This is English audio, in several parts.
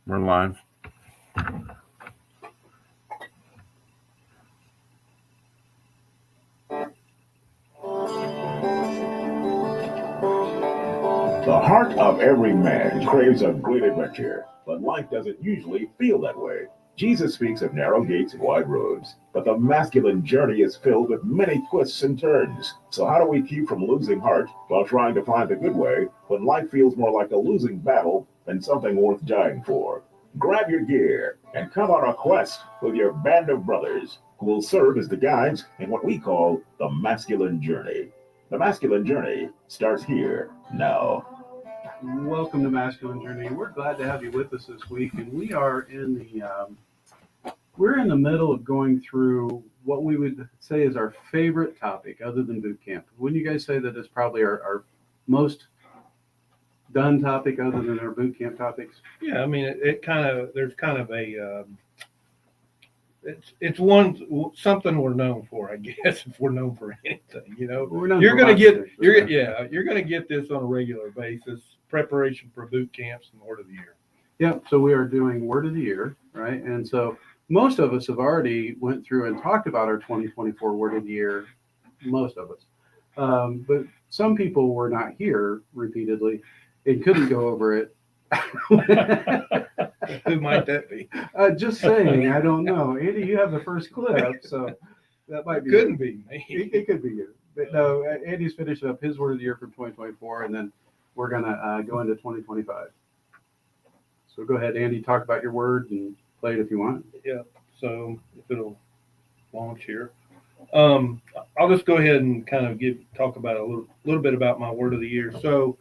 We're live. The heart of every man craves a great adventure, but life doesn't usually feel that way. Jesus speaks of narrow gates and wide roads, but the masculine journey is filled with many twists and turns. So, how do we keep from losing heart while trying to find the good way when life feels more like a losing battle than something worth dying for? Grab your gear and come on a quest with your band of brothers who will serve as the guides in what we call the masculine journey. The masculine journey starts here now. Welcome to Masculine Journey. We're glad to have you with us this week, and we are in we're in the middle of going through what we would say is our favorite topic, other than boot camp. Wouldn't you guys say that it's probably our most done topic, other than our boot camp topics? Yeah, I mean, there's kind of a it's something we're known for, I guess. If we're known for anything, you're gonna get this on a regular basis. Preparation for boot camps and word of the year. Yep. So we are doing word of the year, right? And so most of us have already went through and talked about our 2024 word of the year. Most of us, but some people were not here repeatedly and couldn't go over it. Who might that be? Just saying, I don't know. Andy, you have the first clip, so that might be. Couldn't be me. It could be you. But no, Andy's finishing up his word of the year from 2024, and then we're going to go into 2025. So go ahead, Andy, talk about your word and play it if you want. Yeah, so if it'll launch here. I'll just go ahead and kind of talk about a little bit about my word of the year. So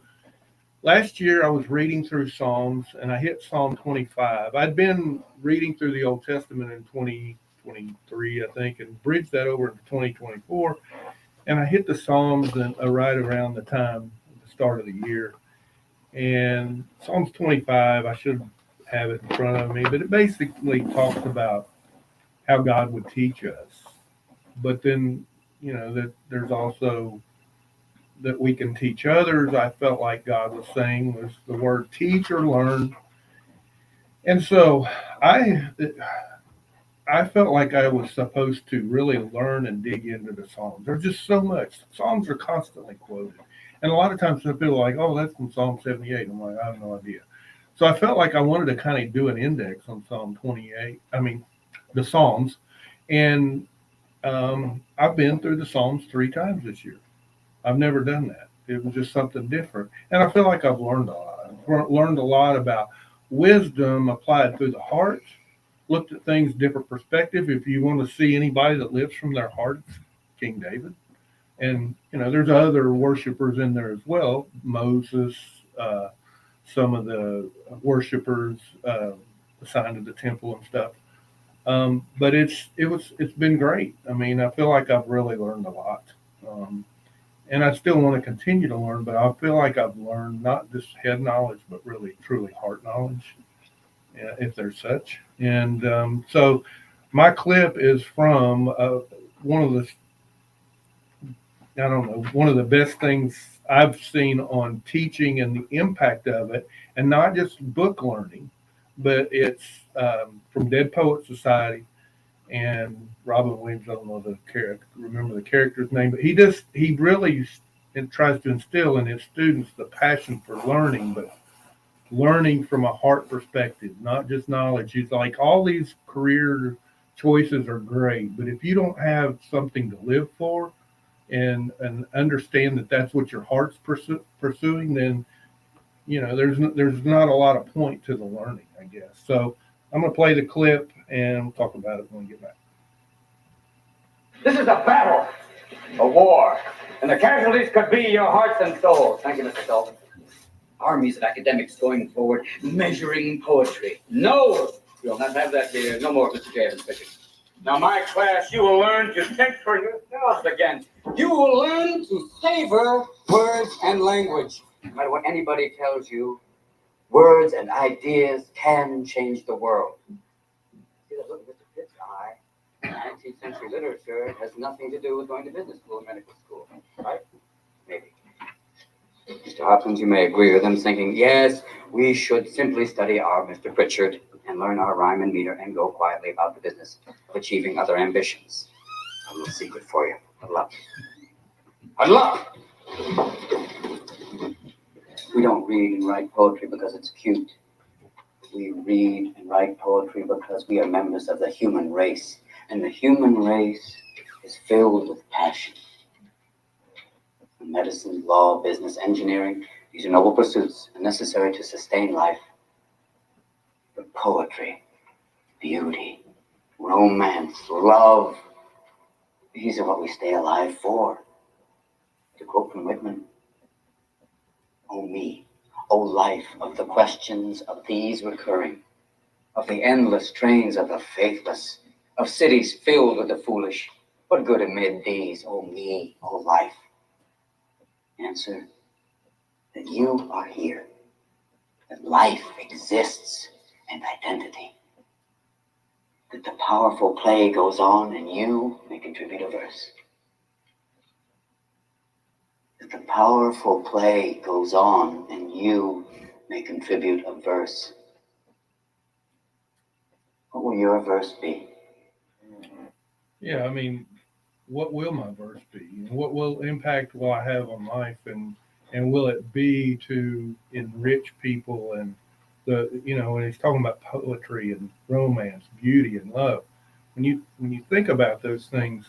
last year I was reading through Psalms and I hit Psalm 25. I'd been reading through the Old Testament in 2023, I think, and bridged that over into 2024. And I hit the Psalms right around the time, the start of the year. And Psalms 25, I should have it in front of me, but it basically talks about how God would teach us. But then, that there's also that we can teach others. I felt like God was saying was the word teach or learn. And so I felt like I was supposed to really learn and dig into the Psalms. There's just so much. Psalms are constantly quoted. And a lot of times people are like, oh, that's from Psalm 78. I'm like, I have no idea. So I felt like I wanted to kind of do an index on Psalm 28. I mean, the Psalms. And I've been through the Psalms 3 times this year. I've never done that. It was just something different. And I feel like I've learned a lot. I've learned a lot about wisdom applied through the heart, looked at things different perspective. If you want to see anybody that lives from their heart, it's King David. And, there's other worshipers in there as well. Moses, some of the worshipers assigned to the temple and stuff. But it's been great. I mean, I feel like I've really learned a lot. And I still want to continue to learn, but I feel like I've learned not just head knowledge, but really, truly heart knowledge, if there's such. And so my clip is from one of the best things I've seen on teaching and the impact of it, and not just book learning, but it's from Dead Poet Society. And Robin Williams, I don't know remember the character's name, but he really tries to instill in his students the passion for learning, but learning from a heart perspective, not just knowledge. He's like, all these career choices are great, but if you don't have something to live for and understand that that's what your heart's pursuing, then there's not a lot of point to the learning, I guess. So I'm going to play the clip and we'll talk about it when we get back. This is a battle, a war, and the casualties could be your hearts and souls. Thank you, Mr. Dalton. Armies of academics going forward, measuring poetry. No, you'll not have that here. No more, Mr. J. Evans speaking. Now, my class, you will learn to think for yourselves again. You will learn to savor words and language. No matter what anybody tells you, words and ideas can change the world. See that look at Mr. Pitt's eye? 19th century literature has nothing to do with going to business school or medical school, right? Maybe. Mr. Hopkins, you may agree with him, thinking, yes, we should simply study our Mr. Pritchard and learn our rhyme and meter and go quietly about the business of achieving other ambitions. A little secret for you. Good luck. Good luck! We don't read and write poetry because it's cute. We read and write poetry because we are members of the human race, and the human race is filled with passion. Medicine, law, business, engineering, these are noble pursuits and necessary to sustain life. But poetry, beauty, romance, love, these are what we stay alive for. To quote from Whitman, "Oh me, oh life of the questions of these recurring, of the endless trains of the faithless, of cities filled with the foolish, what good amid these, oh me, oh life?" Answer, that you are here, that life exists and identity, that the powerful play goes on and you may contribute a verse. That the powerful play goes on and you may contribute a verse. What will your verse be? Yeah, I mean, what will my verse be? What will impact will I have on life, and will it be to enrich people? And when he's talking about poetry and romance, beauty and love, when you think about those things,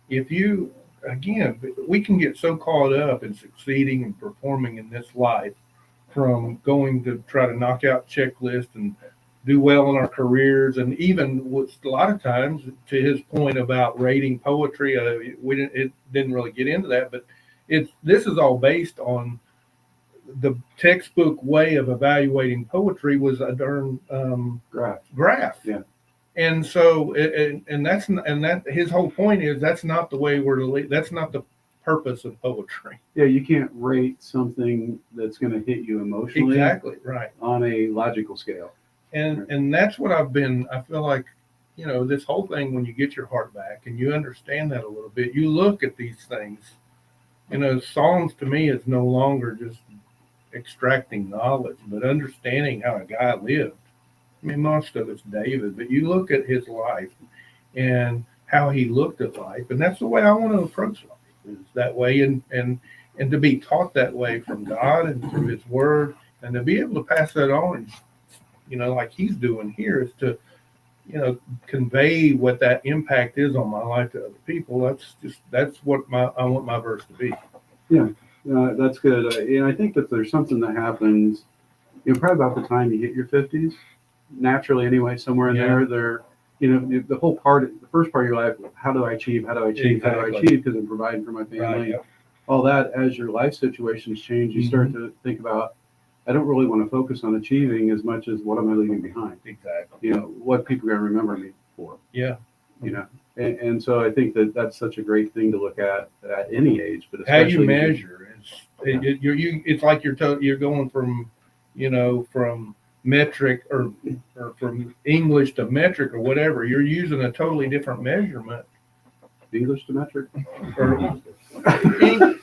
if you again, we can get so caught up in succeeding and performing in this life, from going to try to knock out checklists and do well in our careers, and even with a lot of times, to his point about rating poetry, it didn't really get into that, but this is all based on the textbook way of evaluating poetry was a darn graph. Yeah. And so, that his whole point is that's not the way that's not the purpose of poetry. Yeah, you can't rate something that's going to hit you emotionally. Exactly right. On a logical scale. And that's what I feel like, this whole thing, when you get your heart back and you understand that a little bit, you look at these things, songs to me is no longer just extracting knowledge, but understanding how a guy lived. I mean, most of it's David, but you look at his life and how he looked at life, and that's the way I want to approach life, is that way, and to be taught that way from God and through his word, and to be able to pass that on, like he's doing here, is to, convey what that impact is on my life to other people. That's what I want my verse to be. Yeah, that's good. And I think that there's something that happens, probably about the time you hit your 50s, naturally anyway, somewhere in there, the first part of your life, how do I achieve? How do I achieve? Exactly. How do I achieve? Because I'm providing for my family. Right, yeah. All that, as your life situations change, you start to think about, I don't really want to focus on achieving as much as what am I leaving behind? Exactly. What people are going to remember me for. Yeah. And so I think that that's such a great thing to look at any age, but How especially you measure it's like you're going from from metric or from English to metric or whatever. You're using a totally different measurement. English to metric. Or,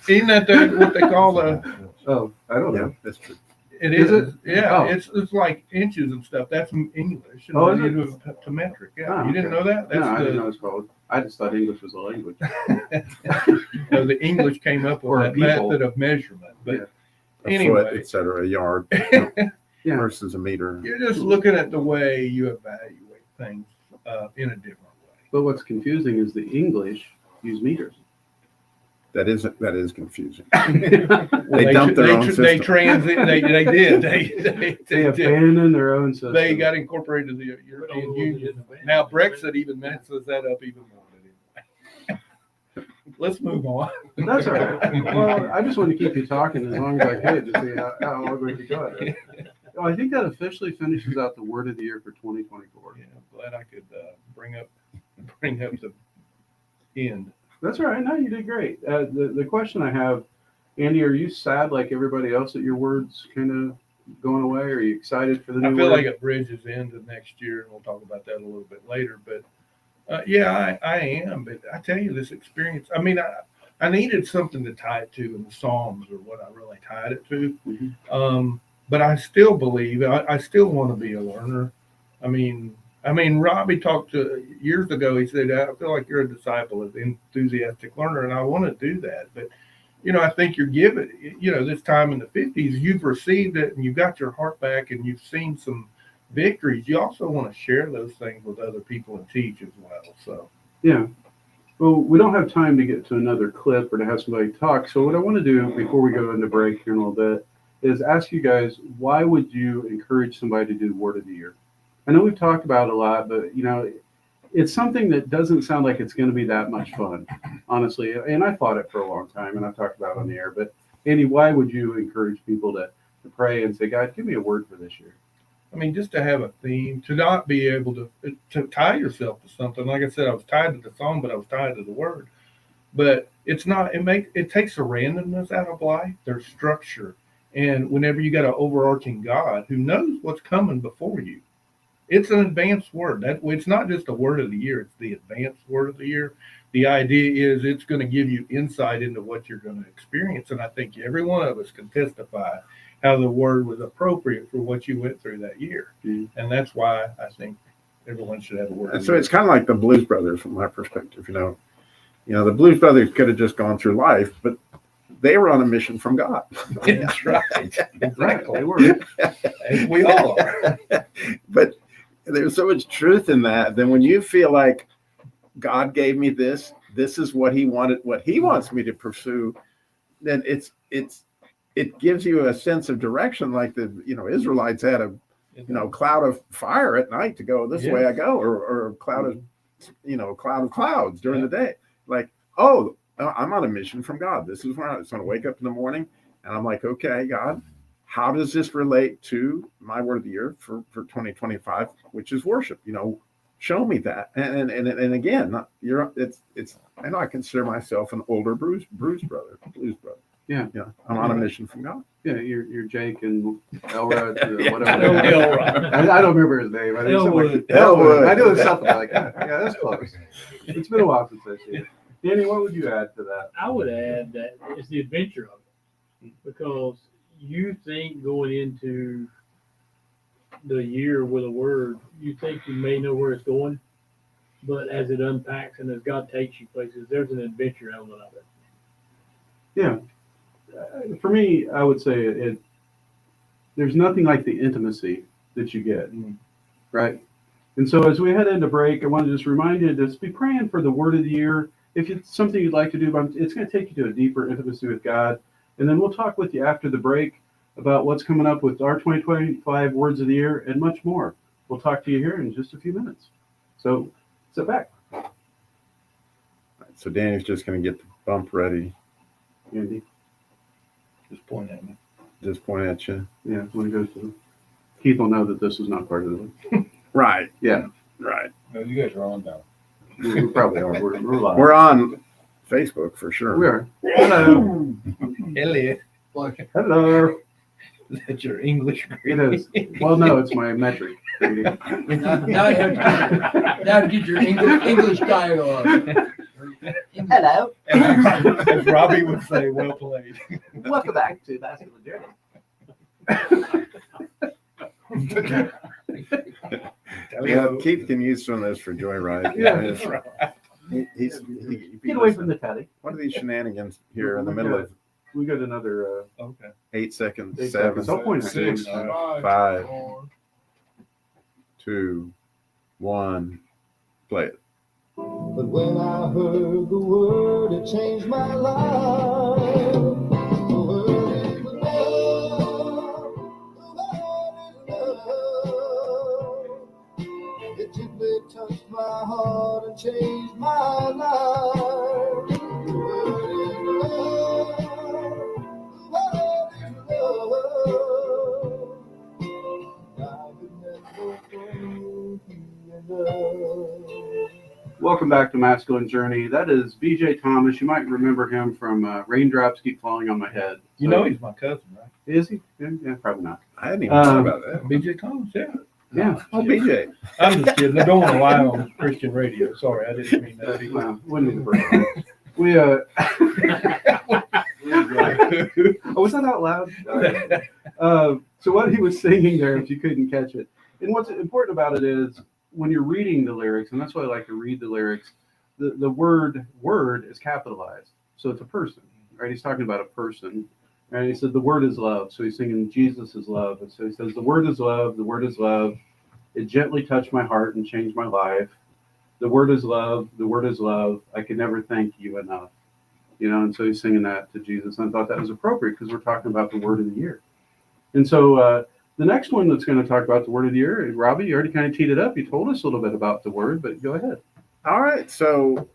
isn't that what they call the? Oh, I don't know. Yeah, that's true. It Is is. it? Yeah, Oh. it's like inches and stuff. That's English. And Oh, then is you do to metric. Yeah, Oh, you didn't okay. know that? That's No, I didn't know it's called. I just thought English was a language. the English came up Or with that people. method of measurement. But Yeah. A anyway, foot, et cetera, a yard Yeah. versus a meter. you're just looking at the way you evaluate things in a different way. But what's confusing is the English use meters. That is confusing. Well, They dumped their own They system. transit. They did. They They abandon their own system. They got incorporated into the European Union. Now Brexit even messes that up even more. Let's move on. That's all right. Well, I just wanted to keep you talking as long as I could to see how long we could go. Well, I think that officially finishes out the word of the year for 2024. Yeah, I'm glad I could bring up the end. That's all right. No, you did great. The question I have, Andy, are you sad like everybody else that your word's kind of going away? Are you excited for the new I feel word? like it bridges into next year, and we'll talk about that a little bit later. But yeah, I am. But I tell you, this experience. I mean, I needed something to tie it to, and the Psalms are what I really tied it to. Mhm. But I still believe I still want to be a learner. I mean, Robbie talked to years ago. He said, "I feel like you're a disciple, an enthusiastic learner," and I want to do that. But I think you're given. This time in the 50s, you've received it, and you've got your heart back, and you've seen some victories. You also want to share those things with other people and teach as well. So Yeah. Well, we don't have time to get to another clip or to have somebody talk. So what I want to do before we go into break here in a little bit is ask you guys, why would you encourage somebody to do Word of the Year? I know we've talked about it a lot, but it's something that doesn't sound like it's going to be that much fun, honestly. And I fought it for a long time, and I've talked about it on the air. But Andy, why would you encourage people to pray and say, God, give me a word for this year? just to have a theme, to not be able to tie yourself to something. Like I said, I was tied to the song, but I was tied to the word. But it's not. It takes the randomness out of life. There's structure, and whenever you got an overarching God who knows what's coming before you, it's an advanced word. It's not just a word of the year. It's the advanced word of the year. The idea is it's going to give you insight into what you're going to experience, and I think every one of us can testify how the word was appropriate for what you went through that year. Mhm. And that's why I think everyone should have a word. And so it's kind of like the Blues Brothers from my perspective. The Blues Brothers could have just gone through life, but they were on a mission from God. That's right. Right. Exactly. They were. As we all are. But there's so much truth in that. Then when you feel like God gave me this is what He wanted, what He wants me to pursue, then it gives you a sense of direction, like the Israelites had a cloud of fire at night to go this way I go, or a cloud of clouds during the day. Like, oh, I'm on a mission from God. This is where I'm going to wake up in the morning and I'm like, okay, God, how does this relate to my word of the year for 2025, which is worship? Show me that. And again, I know I consider myself an older blues brother. Yeah. I'm on a mission from God. Yeah, you're Jake and Elrod, Yeah. whatever. Elrod. I don't remember his name. I think Elwood. Elwood. I knew it was something like that. Yeah, that's close. It's been a while since I've seen it. Danny, what would you add to that? I would add that it's the adventure of it, because you think going into the year with a word, you think you may know where it's going, but as it unpacks and as God takes you places, there's an adventure element of it. Yeah. For me, I would say there's nothing like the intimacy that you get, right? And so as we head into break, I want to just remind you to just be praying for the word of the year. If it's something you'd like to do, it's going to take you to a deeper intimacy with God. And then we'll talk with you after the break about what's coming up with our 2025 words of the year and much more. We'll talk to you here in just a few minutes. So sit back. So Danny's just going to get the bump ready. Andy. Just point at me. Just point at you. Yeah, when it goes to Keith will know that this is not part of it. Right. Yeah. Right. No, you guys are on now. We probably are. We're live. We're on Facebook for sure. We are. Hello. Elliot, Hello. is that your English It grade? is. Well, no, it's my metric. Now to get your English dialogue. Hello. As Robbie would say, well played. Welcome back to Masculine Journey. Keith can use some of this for Joyride. Yeah. That's right. Get away from the telly. What are these shenanigans here in the middle of We got another. Okay. 8 seconds? 8 7, seconds. I'll point at 6, you. 5, 2, 1. Play it. But when I heard the word, it changed my life. The word is love. The word is love. It gently touched my heart and changed my life. The word is love. The word is love. I would never go enough. Welcome back to Masculine Journey. That is BJ Thomas. You might remember him from Raindrops Keep Falling on My Head. You know he's my cousin, right? Is he? Yeah, probably not. I hadn't even thought about that. BJ Thomas, yeah. Yeah. Oh, BJ. I'm just kidding. I don't want to lie on Christian radio. Sorry, I didn't mean that. Well, wouldn't need to bring it We oh, was that out loud? So what he was singing there, if you couldn't catch it, and what's important about it is when you're reading the lyrics, and that's why I like to read the lyrics. The word is capitalized, so it's a person, right? He's talking about a person, right? He said the word is love, so he's singing Jesus is love, and so he says the word is love, the word is love. It gently touched my heart and changed my life. The word is love, the word is love. I could never thank you enough. You know, and so he's singing that to Jesus. And I thought that was appropriate because we're talking about the word of the year. And so the next one that's going to talk about the word of the year, Robbie, you already kind of teed it up. You told us a little bit about the word, but go ahead. All right. So,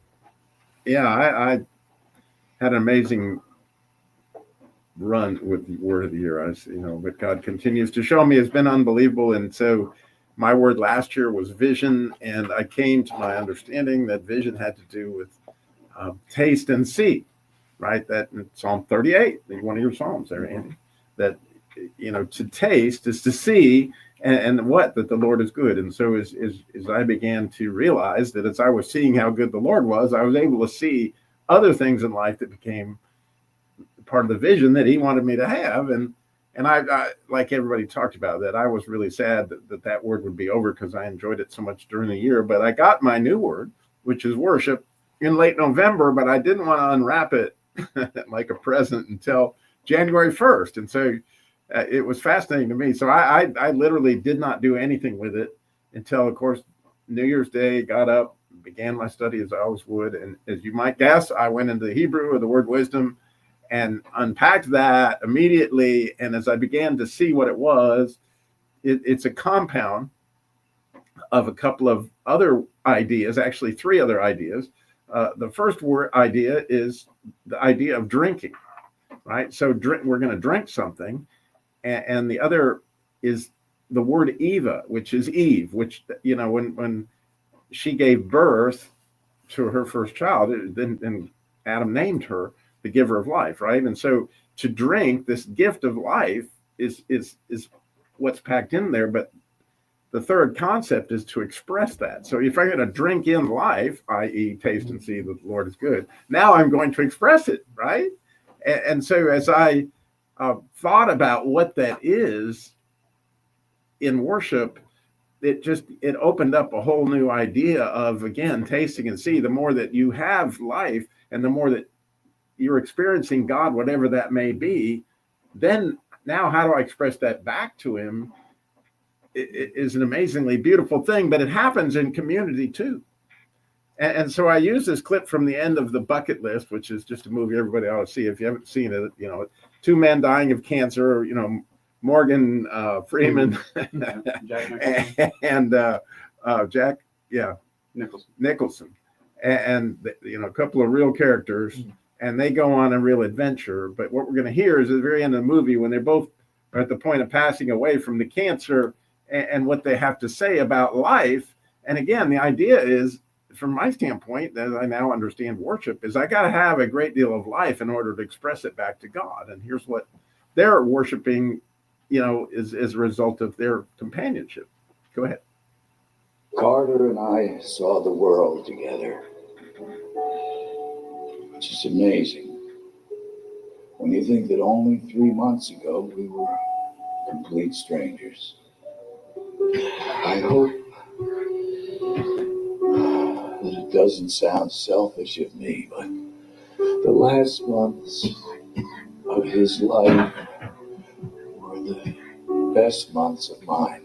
yeah, I had an amazing run with the word of the year. But God continues to show me. It's been unbelievable. And so my word last year was vision. And I came to my understanding that vision had to do with taste and see. Right, that in Psalm 38, one of your Psalms there, Andy, that, to taste is to see and that the Lord is good. And so as I began to realize that as I was seeing how good the Lord was, I was able to see other things in life that became part of the vision that he wanted me to have. And I like everybody talked about that, I was really sad that word would be over because I enjoyed it so much during the year. But I got my new word, which is worship, in late November, but I didn't want to unwrap it like a present until January 1st. And so it was fascinating to me. So I literally did not do anything with it until, of course, New Year's Day, got up, began my study as I always would. And as you might guess, I went into the Hebrew of the word wisdom and unpacked that immediately. And as I began to see what it was, it's a compound of a couple of other ideas, actually 3 other ideas. The first idea is the idea of drinking, right? So we're going to drink something. And the other is the word Eva, which is Eve, which, when she gave birth to her first child, then Adam named her the giver of life, right? And so to drink this gift of life is what's packed in there. But the third concept is to express that. So if I'm going to drink in life, i.e. taste and see that the Lord is good, now I'm going to express it, right? And so as I thought about what that is in worship, it opened up a whole new idea of, again, tasting and see. The more that you have life and the more that you're experiencing God, whatever that may be, then now how do I express that back to him? It is an amazingly beautiful thing, but it happens in community too. And so I use this clip from the end of The Bucket List, which is just a movie everybody ought to see. If you haven't seen it, 2 men dying of cancer, Morgan Freeman and Jack Nicholson, and a couple of real characters, and they go on a real adventure. But what we're going to hear is at the very end of the movie when they're both are at the point of passing away from the cancer, and what they have to say about life. And again, the idea is, from my standpoint, as I now understand worship, is I got to have a great deal of life in order to express it back to God. And here's what they're worshiping, is as a result of their companionship. Go ahead. Carter and I saw the world together, which is amazing when you think that only 3 months ago we were complete strangers. I hope that it doesn't sound selfish of me, but the last months of his life were the best months of mine.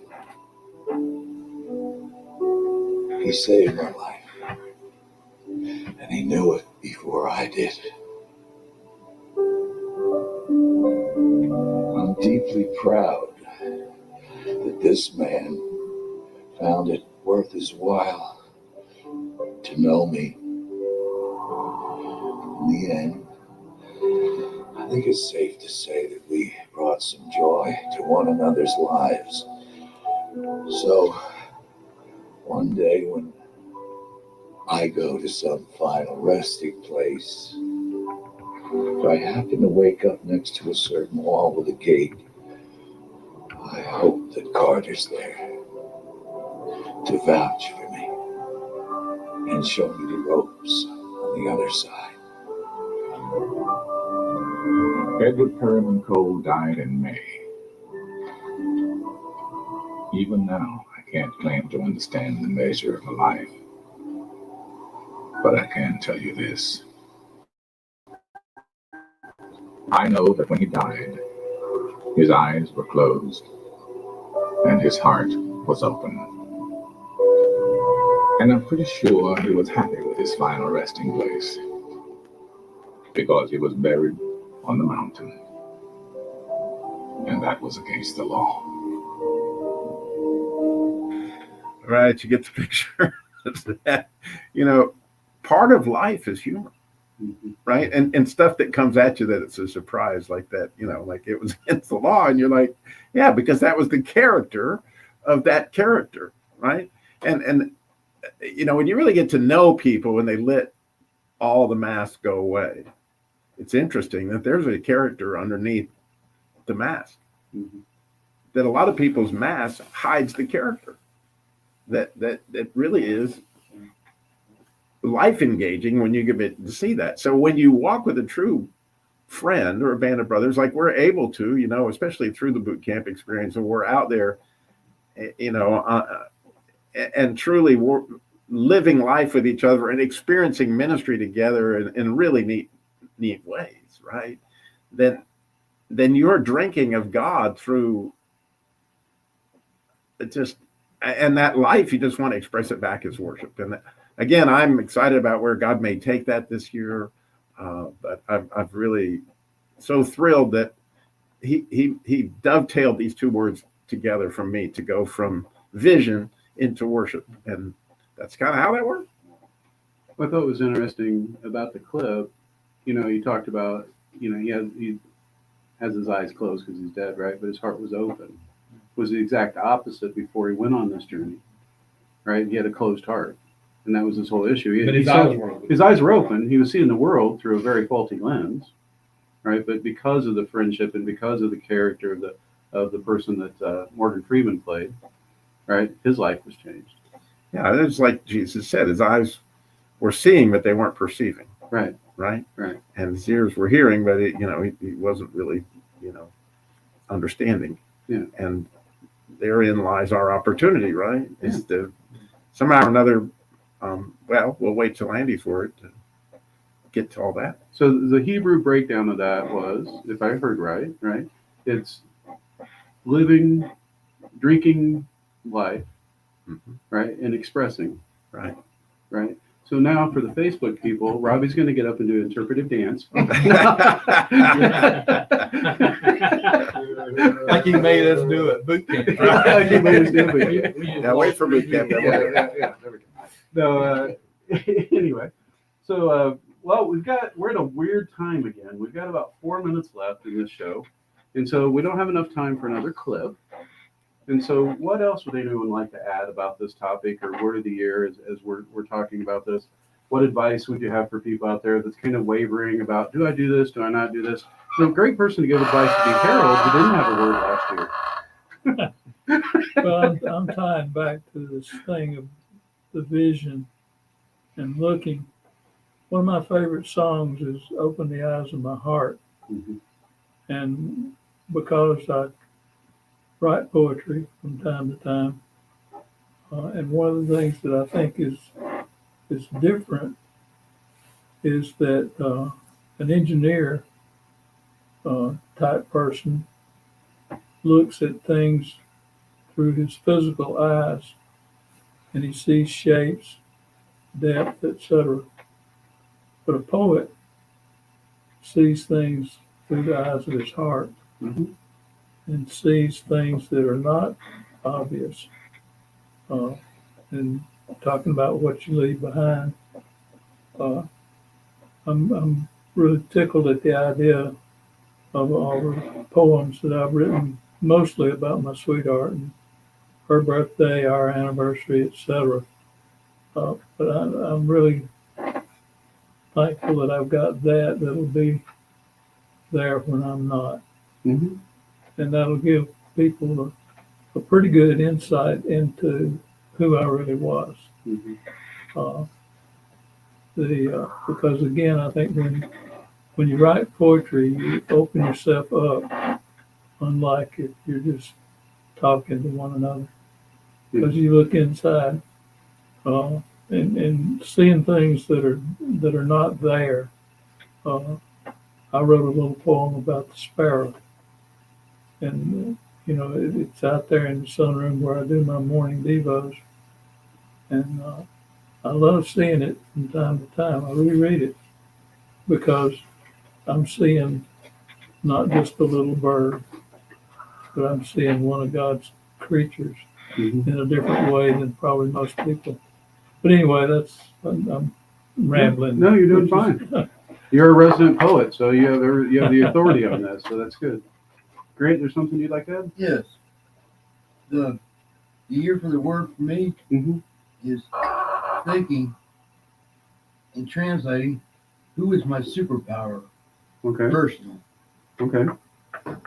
He saved my life, and he knew it before I did. I'm deeply proud that this man found it worth his while to know me. In the end, I think it's safe to say that we brought some joy to one another's lives. So, one day when I go to some final resting place, if I happen to wake up next to a certain wall with a gate, I hope that Carter's there to vouch for me and show me the ropes on the other side. Edward Perryman Cole died in May. Even now, I can't claim to understand the measure of a life. But I can tell you this. I know that when he died, his eyes were closed and his heart was open. And I'm pretty sure he was happy with his final resting place, because he was buried on the mountain, and that was against the law. Right, you get the picture. You know, part of life is humor, right? And stuff that comes at you that it's a surprise, like that, you know, like it was against the law, and you're like, yeah, because that was the character of that character, right? And you know, when you really get to know people, when they let all the masks go away, it's interesting that there's a character underneath the mask. That a lot of people's mask hides the character. That really is life engaging when you get to see that. So when you walk with a true friend or a band of brothers, like we're able to, you know, especially through the boot camp experience, and we're out there, you know, and truly we're living life with each other and experiencing ministry together in really neat ways, right? Then you're drinking of God through just, and that life, you just want to express it back as worship. And again, I'm excited about where God may take that this year. But I've really so thrilled that he dovetailed these two words together from me to go from vision into worship. And that's kind of how that worked. What I thought was interesting about the clip, you know, you talked about, you know, he has his eyes closed because he's dead, right? But his heart was open. Was the exact opposite before he went on this journey, right? He had a closed heart, and that was his whole issue. But his eyes were open. His eyes were open. He was seeing the world through a very faulty lens, right? But because of the friendship and because of the character of the person that Morgan Freeman played, right, his life was changed. Yeah, it's like Jesus said, his eyes were seeing, but they weren't perceiving. Right. Right. Right. And his ears were hearing, but he wasn't really, understanding. Yeah. And therein lies our opportunity, right? Yeah. Is to somehow or another, we'll wait till Andy for it to get to all that. So the Hebrew breakdown of that was, if I heard right, it's living, drinking life, right, and expressing. Right. So now for the Facebook people, Robbie's going to get up and do interpretive dance. Like he made us do it, boot camp. Like he made us do it. Yeah, wait for boot camp. So anyway, so we're in a weird time again. We've got about 4 minutes left in this show, and so we don't have enough time for another clip. And so what else would anyone like to add about this topic or word of the year as we're talking about this? What advice would you have for people out there that's kind of wavering about, do I do this? Do I not do this? So a great person to give advice would be Harold, who didn't have a word last year. Well, I'm tying back to this thing of the vision and looking. One of my favorite songs is Open the Eyes of My Heart. Mm-hmm. And because I write poetry from time to time, and one of the things that I think is different is that an engineer type person looks at things through his physical eyes, and he sees shapes, depth, etc. But a poet sees things through the eyes of his heart. Mm-hmm. And sees things that are not obvious. And talking about what you leave behind, I'm really tickled at the idea of all the poems that I've written, mostly about my sweetheart and her birthday, our anniversary, etc. But I'm really thankful that I've got that'll be there when I'm not. Mm-hmm. And that'll give people a pretty good insight into who I really was. Mm-hmm. Because again, I think when when you write poetry, you open yourself up, unlike if you're just talking to one another. Because you look inside, and seeing things that are not there. I wrote a little poem about the sparrow, and it's out there in the sunroom where I do my morning devos, and I love seeing it from time to time. I reread it because I'm seeing not just a little bird, but I'm seeing one of God's creatures in a different way than probably most people. But anyway, I'm rambling. No, you're doing fine. You're a resident poet, so you have the authority on that, so that's good. Great. There's something you'd like to add? Yes. The year for the word for me is thinking and translating who is my superpower Okay. personally. Okay. All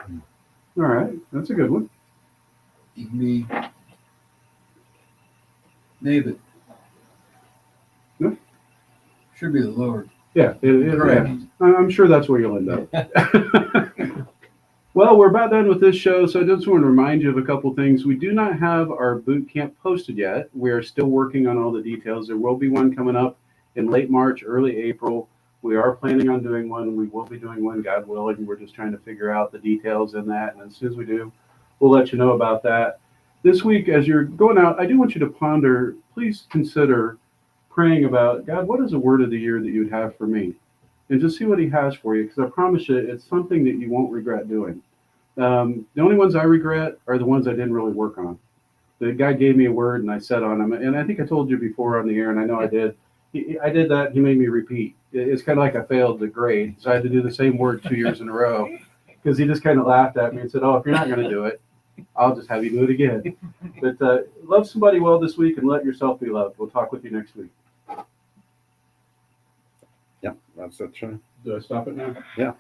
right. That's a good one. It can be David. Yeah. Should be the Lord. Yeah. Correct. I'm sure that's where you'll end up. Well, we're about done with this show, so I just want to remind you of a couple things. We do not have our boot camp posted yet. We are still working on all the details. There will be one coming up in late March, early April. We are planning on doing one. We will be doing one, God willing. We're just trying to figure out the details in that, and as soon as we do, we'll let you know about that. This week, as you're going out, I do want you to ponder, please consider praying about, God, what is the word of the year that you'd have for me? And just see what he has for you, because I promise you, it's something that you won't regret doing. The only ones I regret are the ones I didn't really work on. The guy gave me a word, and I said on him, and I think I told you before on the air, and I know I did. I did that, he made me repeat. It's kind of like I failed the grade, so I had to do the same word 2 years in a row, because he just kind of laughed at me and said, oh, if you're not going to do it, I'll just have you do it again. But love somebody well this week, and let yourself be loved. We'll talk with you next week. Yeah, that's it. Sure. Do I stop it now? Yeah.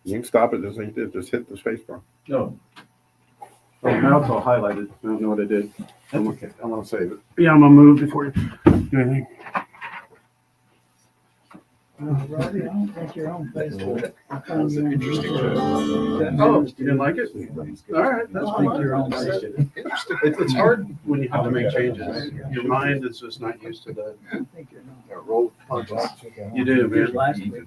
You can stop it just like you did. Just hit the space bar. No. Oh, now it's all highlighted. I don't know what I did. I'm okay. I'm going to save it. Yeah, I'm going to move before you do anything. Robbie, I don't think you're on Facebook. That's an interesting show. Oh, you didn't like it? All right, that's I think fine. you're on Facebook. It's hard when you have to make changes. Your mind is just not used to that. I think you're not. Roll punches. You do, Just man. last week.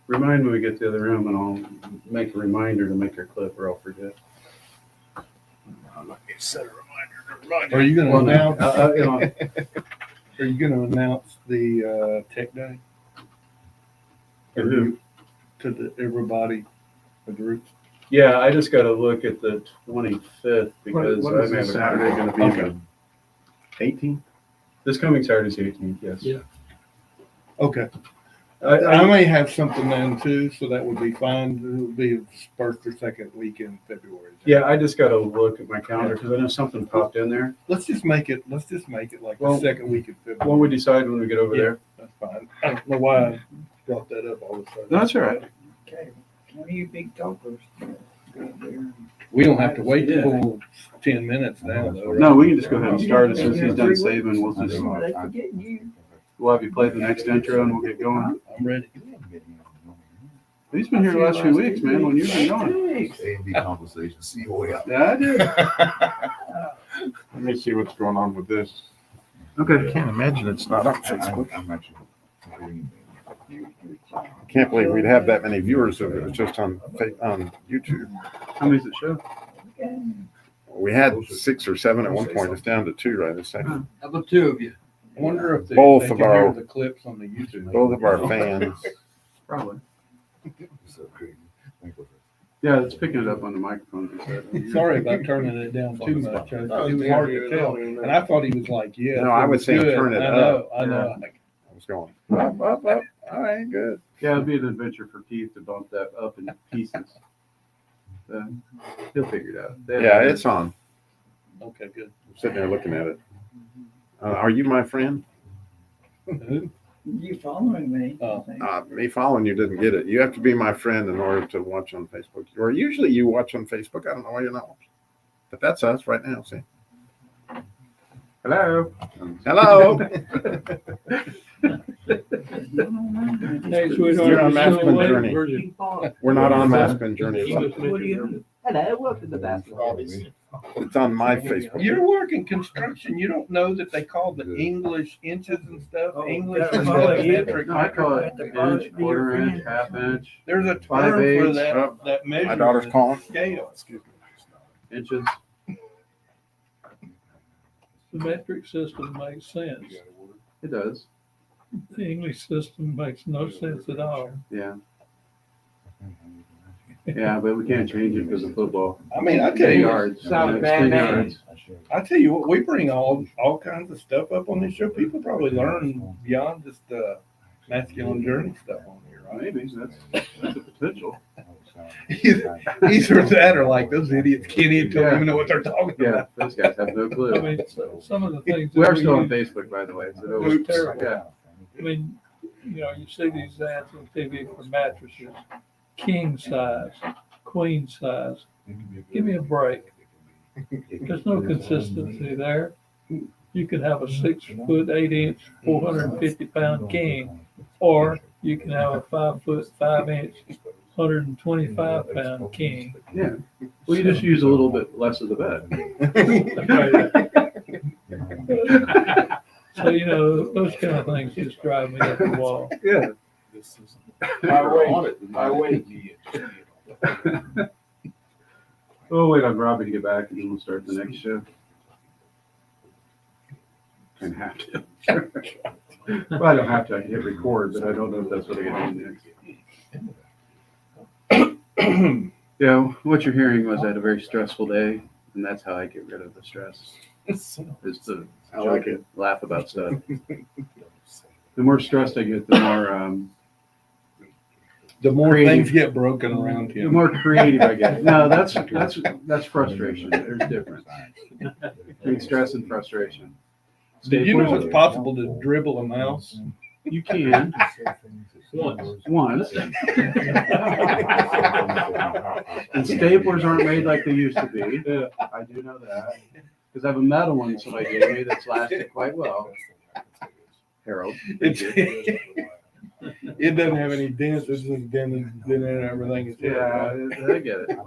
Remind me when we get to the other room, and I'll make a reminder to make your clip, or I'll forget. Set a reminder. Are you going to Well, no, announce? you Are you going to announce the Tech Day? For who? To everybody, the group. Yeah, I just got to look at the 25th because What is I may this have Saturday going to be? Okay. 18th? This coming Saturday's the 18th, yes. Yeah. Okay. I I may have something then too, so that would be fine. It would be first or second week in February. Yeah, I just got to look at my calendar because I know something popped in there. Let's just make it like Well, the second week in February. Won't we decide when we get over Yeah. there? That's fine. I don't know why I brought that up all of a sudden. That's all right. Okay, one of you big talkers. Go out there and- We don't have to wait the full 10 minutes now, though. right? No, we can just go ahead and start as soon as he's done saving. We'll just They forgetting you. we'll have you play the next intro and we'll get going. I'm ready. He's been here the last few weeks, man. When you've been gone. A&B conversation, see you way up. Yeah, I did. Let me see what's going on with this. Okay. I can't imagine it's not on Facebook. I'm actually. I can't believe we'd have that many viewers if it was just on YouTube. How many's it show? We had 6 or 7 at one point. It's down to 2 right this second. How about two of you? I wonder if they Both they of can our- hear the clips on the YouTube. Both of our fans. Probably. So crazy. Yeah, it's picking it up on the microphone. He said. Sorry about turning it down too much. It was hard to tell. And I thought he was like, yeah. No, I would say good. turn it I know, up. I know. I was going up, up, up. All right, good. Yeah, it'd be an adventure for Keith to bump that up in pieces. He'll figure it out. Yeah, it's on. Okay, good. I'm sitting there looking at it. Are you my friend? Who? You following me? Oh. Me following you didn't get it. You have to be my friend in order to watch on Facebook. Or usually you watch on Facebook. I don't know why you're not watching. But that's us right now, see? Hello. Hello. Hey, sweetheart. You're on you Masculine still awake? Journey. Where's your We're not on Masculine Journey. English major? Hello, welcome to Basketball. It's on my Facebook. You're working construction. You don't know that they call the English inches and stuff. English yeah, and well, the yeah. metric. No, I call it inch, quarter inch, half inch, There's a term 5/8. for that, Oh, that measure. My daughter's calling. Scale. inches. The metric system makes sense. It does. The English system makes no sense at all. Yeah. Yeah, but we can't change it because of football. I mean, I tell 10 you, yards. Sound It's bad 10 man. yards. I tell you what, we bring all kinds of stuff up on this show. People probably learn beyond just the masculine journey stuff on here, right? Maybe that's a potential. Either that or like those idiots can't even know what they're talking Yeah, about. those guys have no I clue. mean, some of the things. We that are still on use- Facebook, by the way. So that It's was terrible. Yeah. I mean, you know, you see these ads on TV for mattresses, king size, queen size. Give me a break. There's no consistency there. You could have a 6'8" 450-pound king, or you can have a 5'5" 125-pound king. Yeah. Well, you just use a little bit less of the bed. So, you know, those kind of things just drive me up the wall. Yeah. I wait. We'll wait on Robbie to get back and then we'll start the next show. And have to. Well, I don't have to. I can hit record, but I don't know if that's what I gotta do next. Yeah, what you're hearing was I had a very stressful day, and that's how I get rid of the stress. Is to I like it. laugh about stuff. The more stressed I get, the more The more Creative. things get broken around the him. more creative I get. No, that's frustration. There's a difference between stress and frustration. Did you know Staplers it's are- possible to dribble a mouse? You can once. And staplers aren't made like they used to be. I do know that. Because I have a metal one somebody gave me that's lasted quite well. Harold. It's, it doesn't have any dents. It's just dented and everything. It's Yeah, I get it.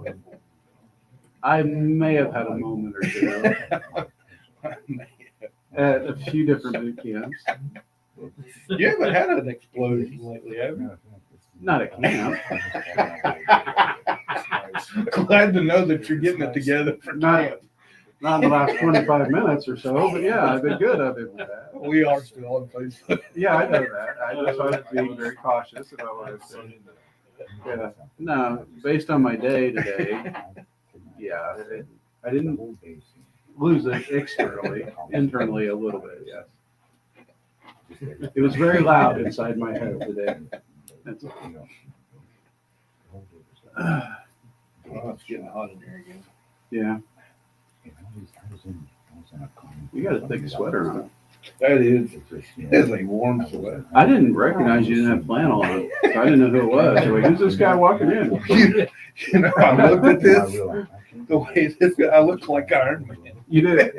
I may have had a moment or two at a few different boot camps. You haven't had an explosion lately, have you? Not at camp. Glad to know that you're getting it together for Not- camp. Not in the last 25 minutes or so, but yeah, I've been good other than that. We are still on Facebook. Yeah, I know that. I just was being very cautious about what I said. Yeah, no, based on my day today, yeah, I didn't lose it externally, internally a little bit, yes. It was very loud inside my head today. That's all. Oh, it's getting hot in here again. Yeah, you got a thick sweater on. That is a warm sweat. I didn't recognize you didn't have flannel on, so I didn't know who it was. I'm like, who's this guy walking in? You know, I looked at this, the way this guy, I looked like Iron Man. You did.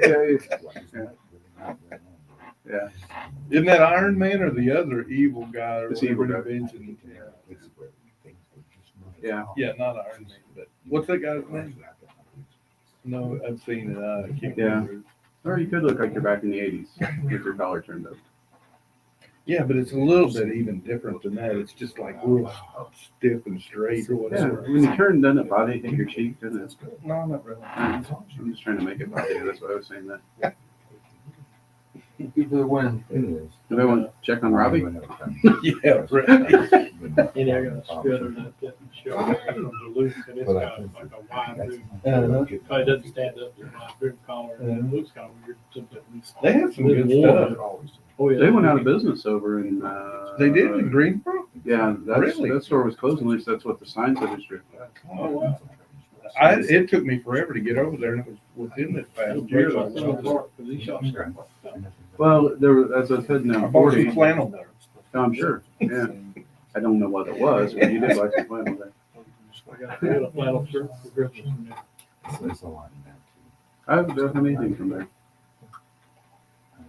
Yeah. Isn't that Iron Man or the other evil guy? Or It's evil whatever guy. invention? Yeah. Yeah, not Iron Man, but what's that guy's name? No, I've seen it. I can't Yeah. remember. Or you could look like you're back in the 80s with your collar turned up. Yeah, but it's a little bit even different than that. It's just like real stiff and straight or Yeah, whatever. when you turn, doesn't it bother you to hit your cheek? Doesn't it? No, not really. I'm just trying to make it bother you. That's why I was saying that. People win. Anybody want to check on Robbie? Yeah, right. And they're gonna scatter that show the loop, and it's got like a wide boom. Probably doesn't stand up to my boom collar, and it looks kind of weird. Sometimes. They have some good Warm. stuff. Oh, yeah. They went out of business over in. They did in Greensboro? Yeah, Really? that store was closing. At least that's what the sign said. It's true. Oh, wow. It took me forever to get over there, and it was within this past year. Well, there was, as I said, I now bought 40. some flannel there. I'm sure. Yeah, I don't know what it was, but you did like some flannel there. I got a flannel shirt for Griffin. I don't have anything from there.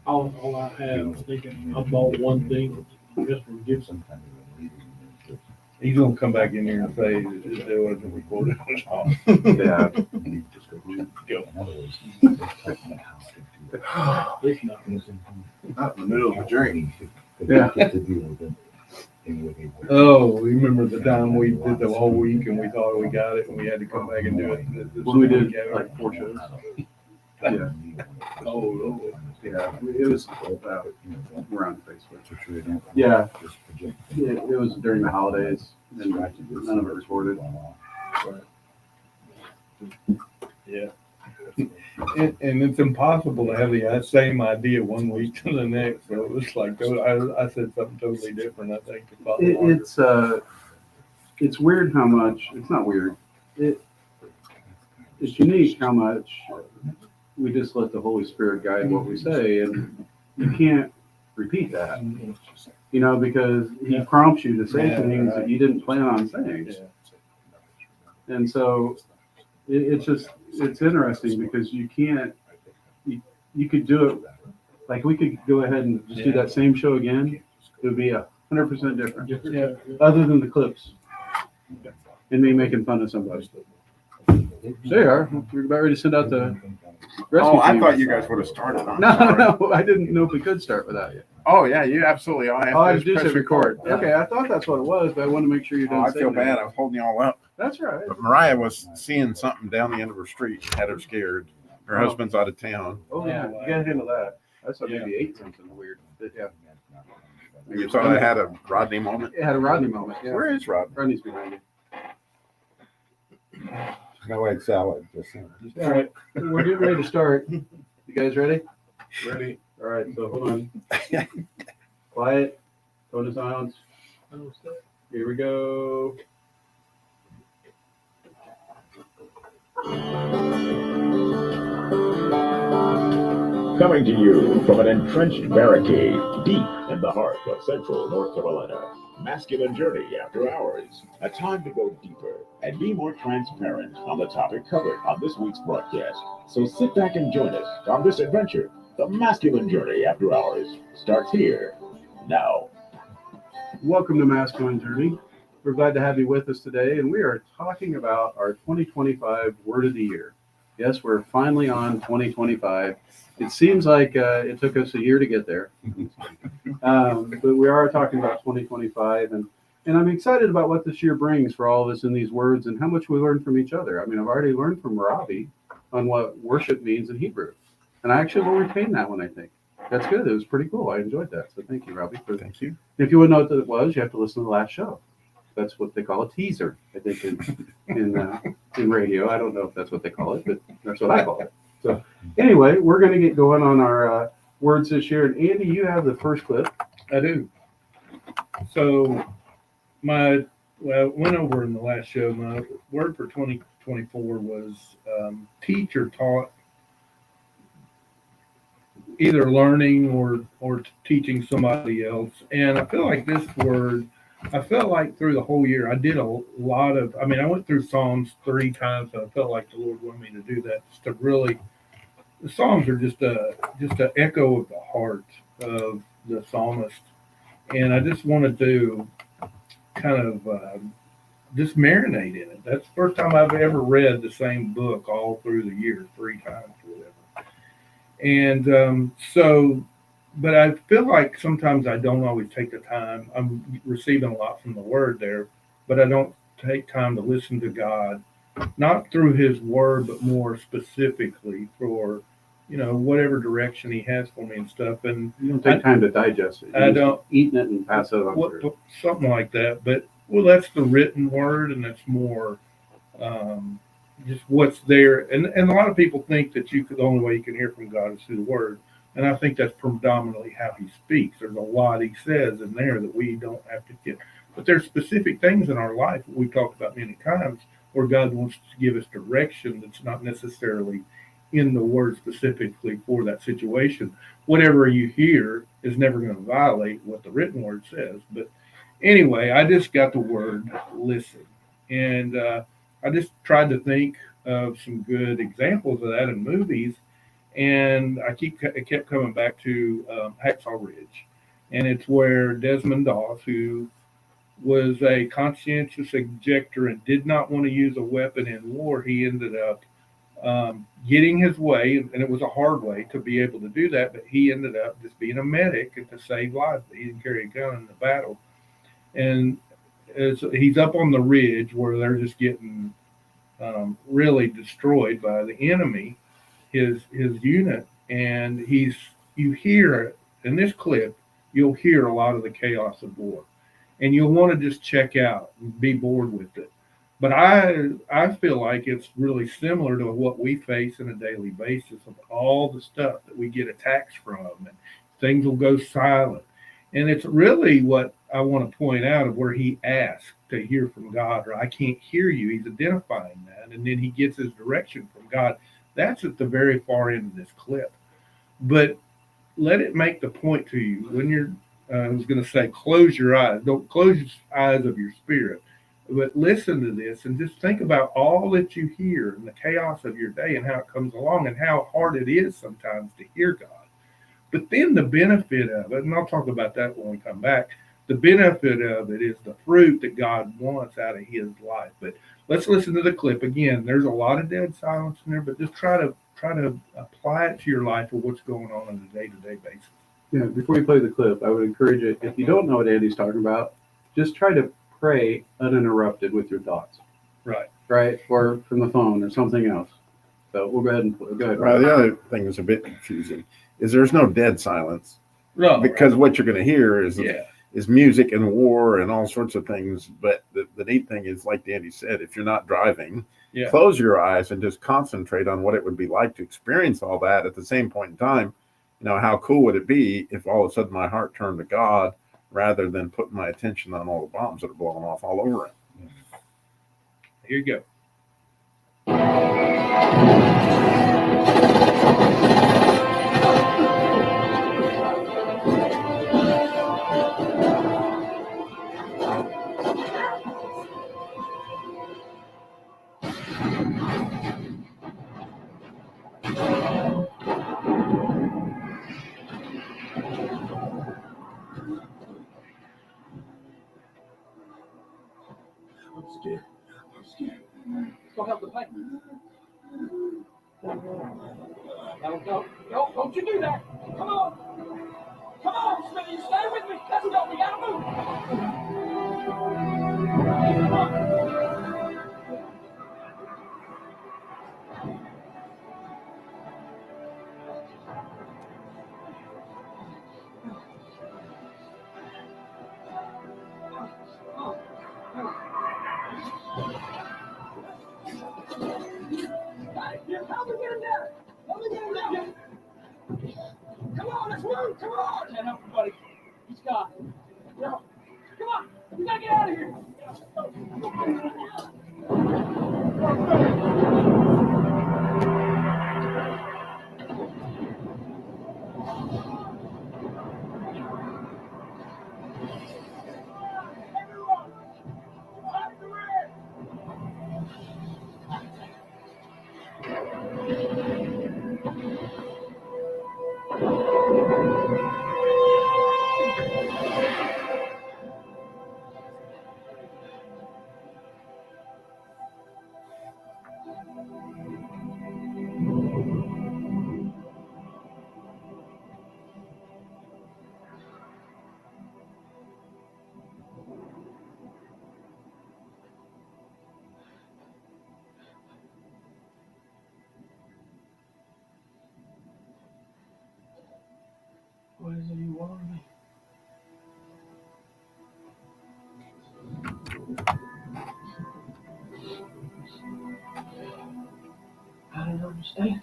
all I have, thinking I bought one thing just from Gibson. He's gonna come back in here and say it wasn't recorded. Yeah. It's not. Not in the middle of a drink. Yeah. Oh, remember the time we did the whole week and we thought we got it and we had to come back and do it? Well, we did like 4 shows. Yeah. Oh, Yeah. It was around Facebook. Yeah. It was during the holidays and none of it recorded. yeah. And it's impossible to have the same idea one week to the next. So it was like, I said something totally different, I think. to follow on. It's weird how much, it's not weird. It's unique how much we just let the Holy Spirit guide what we say, and you can't repeat that, you know, because he prompts you to say things that you didn't plan on saying. Yeah. And so it's interesting because you can't, you could do it, like we could go ahead and just do that same show again. It would be 100% different. Yeah. Other than the clips and me making fun of somebody. There you are. We're about ready to send out the rescue Oh, I team. thought you guys would have started on. No, I didn't know if we could start without you. Oh, yeah, you absolutely. All All I have to do is press hit record. Okay, I thought that's what it was, but I want to make sure you Oh, didn't I say feel anything. bad. I was holding you all up. That's right. But Mariah was seeing something down the end of her street, had her scared. Her Oh. husband's out of town. Oh, yeah, you gotta handle that. I thought maybe ate something weird. But yeah. You thought I had a Rodney moment? It had a Rodney moment. Yeah. Where is Rodney? Rodney's behind you. No egg salad. All right, we're getting ready to start. You guys ready? Ready? All right, so hold on. Quiet. Go to silence. Here we go. Coming to you from an entrenched barricade deep in the heart of central North Carolina. Masculine Journey After Hours. A time to go deeper and be more transparent on the topic covered on this week's broadcast. So sit back and join us on this adventure. The Masculine Journey After Hours starts here now. Welcome to Masculine Journey. We're glad to have you with us today, and we are talking about our 2025 Word of the Year. Yes, we're finally on 2025. It seems like it took us a year to get there, but we are talking about 2025, and I'm excited about what this year brings for all of us in these words and how much we learn from each other. I mean, I've already learned from Robbie on what worship means in Hebrew, and I actually will retain that one, I think. That's good. It was pretty cool. I enjoyed that. So thank you, Robbie. Thank you. If you wouldn't know what it was, you have to listen to the last show. That's what they call a teaser, I think, in radio. I don't know if that's what they call it, but that's what I call it. So anyway, we're going to get going on our words this year. And Andy, you have the first clip. I do. So went over in the last show, my word for 2024 was teach or taught, either learning or teaching somebody else. And I feel like this word, I felt like through the whole year, I did a lot of, I mean, I went through Psalms 3 times. And I felt like the Lord wanted me to do that, just to really, the Psalms are just an echo of the heart of the psalmist. And I just wanted to kind of just marinate in it. That's the first time I've ever read the same book all through the year, 3 times or whatever. And but I feel like sometimes I don't always take the time. I'm receiving a lot from the word there, but I don't take time to listen to God, not through his word, but more specifically for, whatever direction he has for me and stuff. And You don't take time to digest it. I don't. Eating it and pass it on through. Something like that. But, that's the written word, and that's more just what's there. And a lot of people think that the only way you can hear from God is through the word. And I think that's predominantly how he speaks. There's a lot he says in there that we don't have to get. But there's specific things in our life that we've talked about many times where God wants to give us direction that's not necessarily in the word specifically for that situation. Whatever you hear is never going to violate what the written word says. But anyway, I just got the word listen. And I just tried to think of some good examples of that in movies. And I kept coming back to Hacksaw Ridge, and it's where Desmond Doss, who was a conscientious objector and did not want to use a weapon in war, he ended up getting his way, and it was a hard way to be able to do that, but he ended up just being a medic and to save lives. He didn't carry a gun in the battle. And he's up on the ridge where they're just getting really destroyed by the enemy, his unit, and you hear in this clip, you'll hear a lot of the chaos of war, and you'll want to just check out and be bored with it. But I feel like it's really similar to what we face on a daily basis of all the stuff that we get attacks from, and things will go silent. And it's really what I want to point out of where he asked to hear from God, or I can't hear you. He's identifying that. And then he gets his direction from God. That's at the very far end of this clip. But let it make the point to you when you're, I was going to say, close your eyes. Don't close your eyes of your spirit, but listen to this and just think about all that you hear and the chaos of your day and how it comes along and how hard it is sometimes to hear God. But then the benefit of it, and I'll talk about that when we come back, the benefit of it is the fruit that God wants out of his life. But let's listen to the clip again. There's a lot of dead silence in there, but just try to apply it to your life or what's going on a day-to-day basis. Yeah, before you play the clip, I would encourage you, if you don't know what Andy's talking about, just try to pray uninterrupted with your thoughts. Right? Or from the phone or something else. So we'll go ahead and go ahead. Well, the other thing that's a bit confusing is there's no dead silence. No, because what you're going to hear is yeah. is music and war and all sorts of things. But the neat thing is, like Danny said, if you're not driving, close your eyes and just concentrate on what it would be like to experience all that at the same point in time. You know, how cool would it be if all of a sudden my heart turned to God rather than putting my attention on all the bombs that are blowing off all over it? Here you go. I'm scared. Let's go help the pipe. Don't you do that. Come on, Smitty, stay with me. Let's go, we gotta move. Come on. Help me get him down. Come on, let's move. Come on. Can't help you, buddy. He's gone. Come on. We gotta get out of here. What is it you want of me? I don't understand.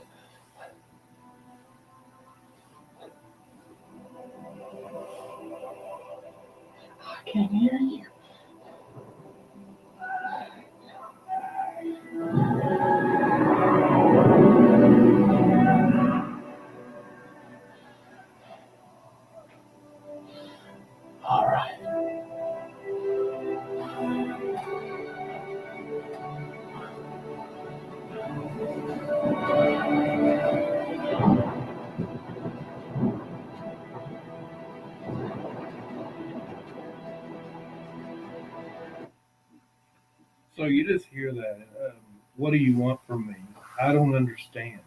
I can't hear you. All right. What do you want from me? I don't understand.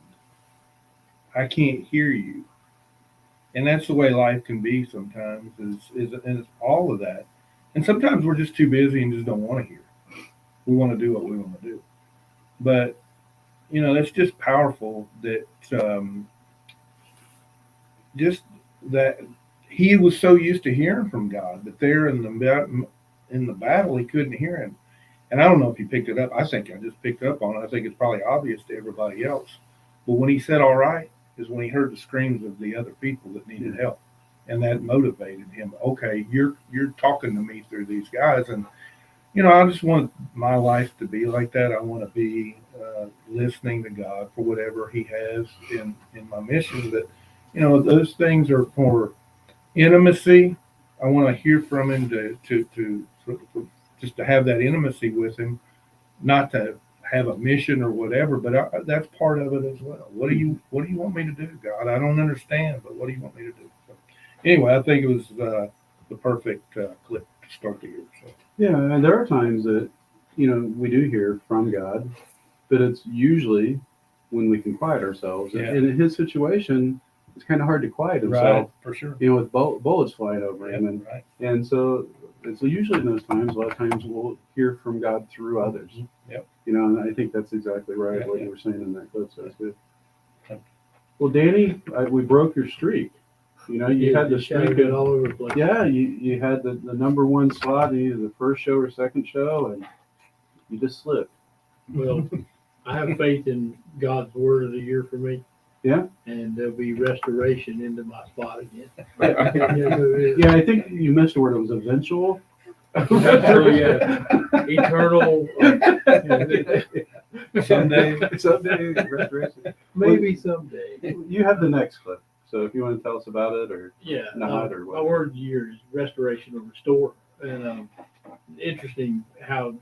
I can't hear you. And that's the way life can be sometimes, is all of that. And sometimes we're just too busy and just don't want to hear. We want to do what we want to do. But, that's just powerful that just that he was so used to hearing from God, but there in the battle, he couldn't hear him. And I don't know if you picked it up. I think I just picked up on it. I think it's probably obvious to everybody else. But when he said, all right, is when he heard the screams of the other people that needed help. And that motivated him. Okay, you're talking to me through these guys. And, I just want my life to be like that. I want to be listening to God for whatever he has in my mission. But, those things are for intimacy. I want to hear from him to just to have that intimacy with him, not to have a mission or whatever, but that's part of it as well. What do you want me to do, God? I don't understand, but what do you want me to do? So, anyway, I think it was the perfect clip to start the year. So. Yeah, and there are times that, we do hear from God, but it's usually when we can quiet ourselves. Yeah. And in his situation, it's kind of hard to quiet himself. Right, for sure. With bullets flying over him. And so it's usually in those times, a lot of times we'll hear from God through others. Yep. And I think that's exactly right, what you were saying in that clip. So it's good. Yep. Well, Danny, we broke your streak. You had the streak it all over the place. Yeah, you had the number one slot, either the first show or second show, and you just slipped. Well, I have faith in God's word of the year for me. Yeah. And there'll be restoration into my spot again. Yeah, I think you missed the word. It was eventual. So, yeah, eternal. Someday restoration. Maybe someday. You have the next clip. So if you want to tell us about it or not, or my what. word of the year is restoration or restore. And interesting how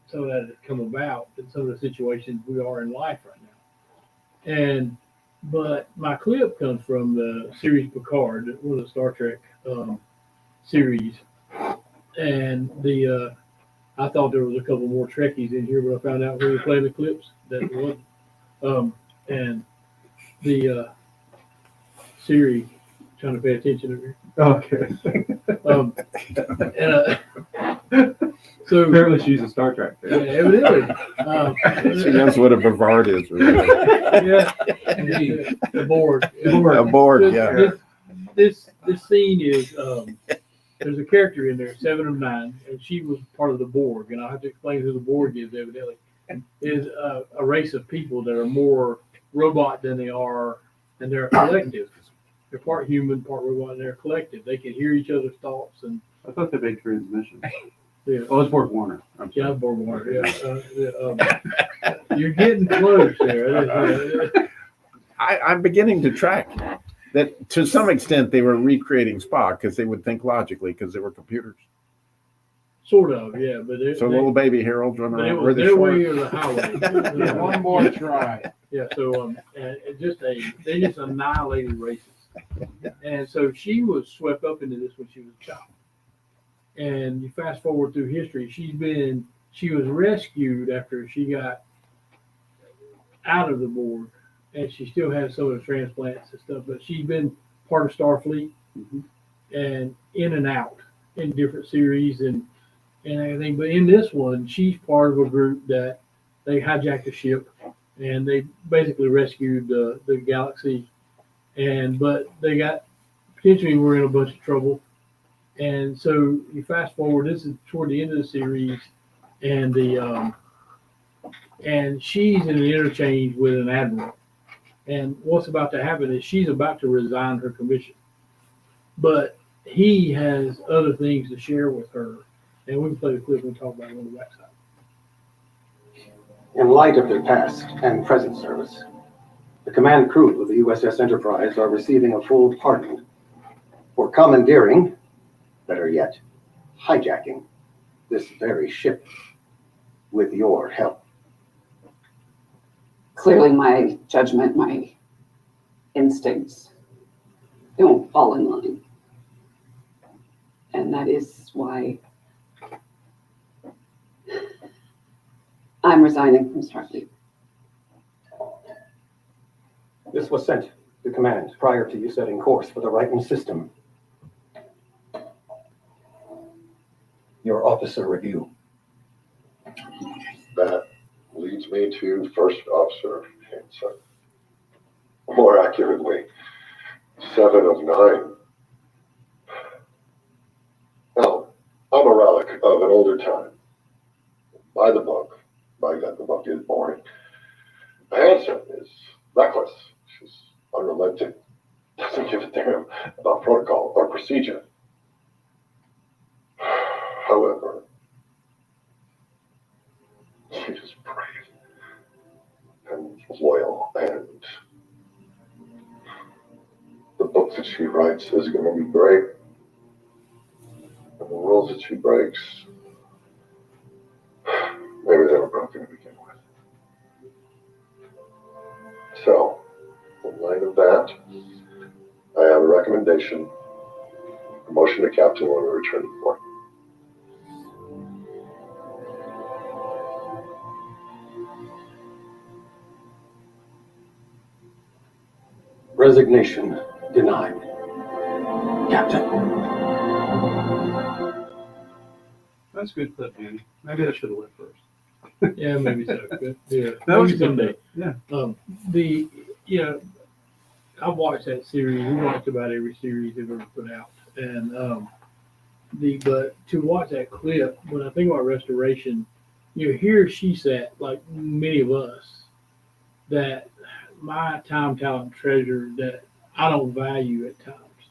some of that has come about in some of the situations we are in life right now. But my clip comes from the series Picard, one of the Star Trek series. And I thought there was a couple more Trekkies in here, but I found out when we were playing the clips that it wasn't. And the Siri, trying to pay attention over here. Okay. So apparently she's a Star Trek fan. Yeah, evidently. She knows what a Bavard is. Really. Yeah, the board. A board, yeah. This scene is there's a character in there, 7 of 9, and she was part of the Borg, and I'll have to explain who the Borg is. Evidently, is a race of people that are more robot than they are, and they're a collective. They're part human, part robot, and they're a collective. They can hear each other's thoughts and. I thought they made transmission. Yeah. Oh, it's Borg Warner. Yeah, Borg Warner. Yeah. You're getting close there. I'm beginning to track that to some extent they were recreating Spock because they would think logically because they were computers. Sort of, yeah. But so little baby Harold running but it around was with their way or the highway. One more try. Yeah. So they just annihilated races, and so she was swept up into this when she was a child. And you fast forward through history, she was rescued after she got out of the Borg, and she still has some of the transplants and stuff, but she's been part of Starfleet and in and out in different series and everything. But in this one, she's part of a group that they hijacked a ship and they basically rescued the galaxy. But they potentially were in a bunch of trouble. And so you fast forward, this is toward the end of the series, and and she's in an interchange with an admiral. And what's about to happen is she's about to resign her commission. But he has other things to share with her. And we can play the clip and talk about it on the backside. In light of their past and present service, the command crew of the USS Enterprise are receiving a full pardon for commandeering, better yet, hijacking this very ship with your help. Clearly my judgment, my instincts don't fall in line. And that is why I'm resigning from Starfleet. This was sent to command prior to you setting course for the Riken system. Your officer review. That leads me to First Officer Hanson. More accurately, 7 of 9. Now, I'm a relic of an older time. By the book. By God, the book is boring. Hanson is reckless. She's unrelenting. Doesn't give a damn about protocol or procedure. However, she is brave and loyal, and the book that she writes is going to be great. And the rules that she breaks, maybe they were broken to begin with. So, in light of that, I have a recommendation. Promotion to captain when we return to port. Resignation denied. Captain. That's a good clip, Danny. Maybe I should have went first. Yeah, maybe so. Good. Yeah, That was maybe someday. Yeah. I've watched that series. We watched about every series they've ever put out, and but to watch that clip, when I think about restoration, here she sat like many of us, that my time, talent, treasure that I don't value at times,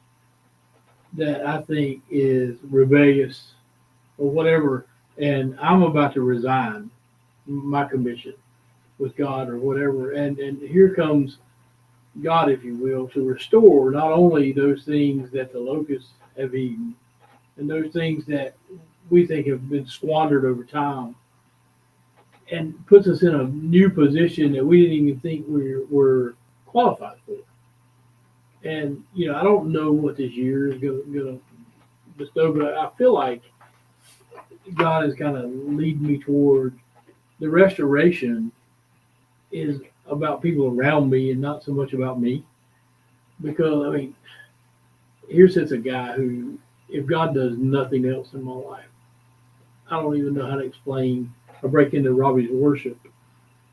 that I think is rebellious or whatever, and I'm about to resign my commission with God or whatever, and here comes God, if you will, to restore not only those things that the locusts have eaten and those things that we think have been squandered over time, and puts us in a new position that we didn't even think we were qualified for. And I don't know what this year is gonna bestow, but I feel like God is kind of leading me toward the restoration is about people around me and not so much about me. Because here sits a guy who, if God does nothing else in my life, I don't even know how to explain or break into Robbie's worship.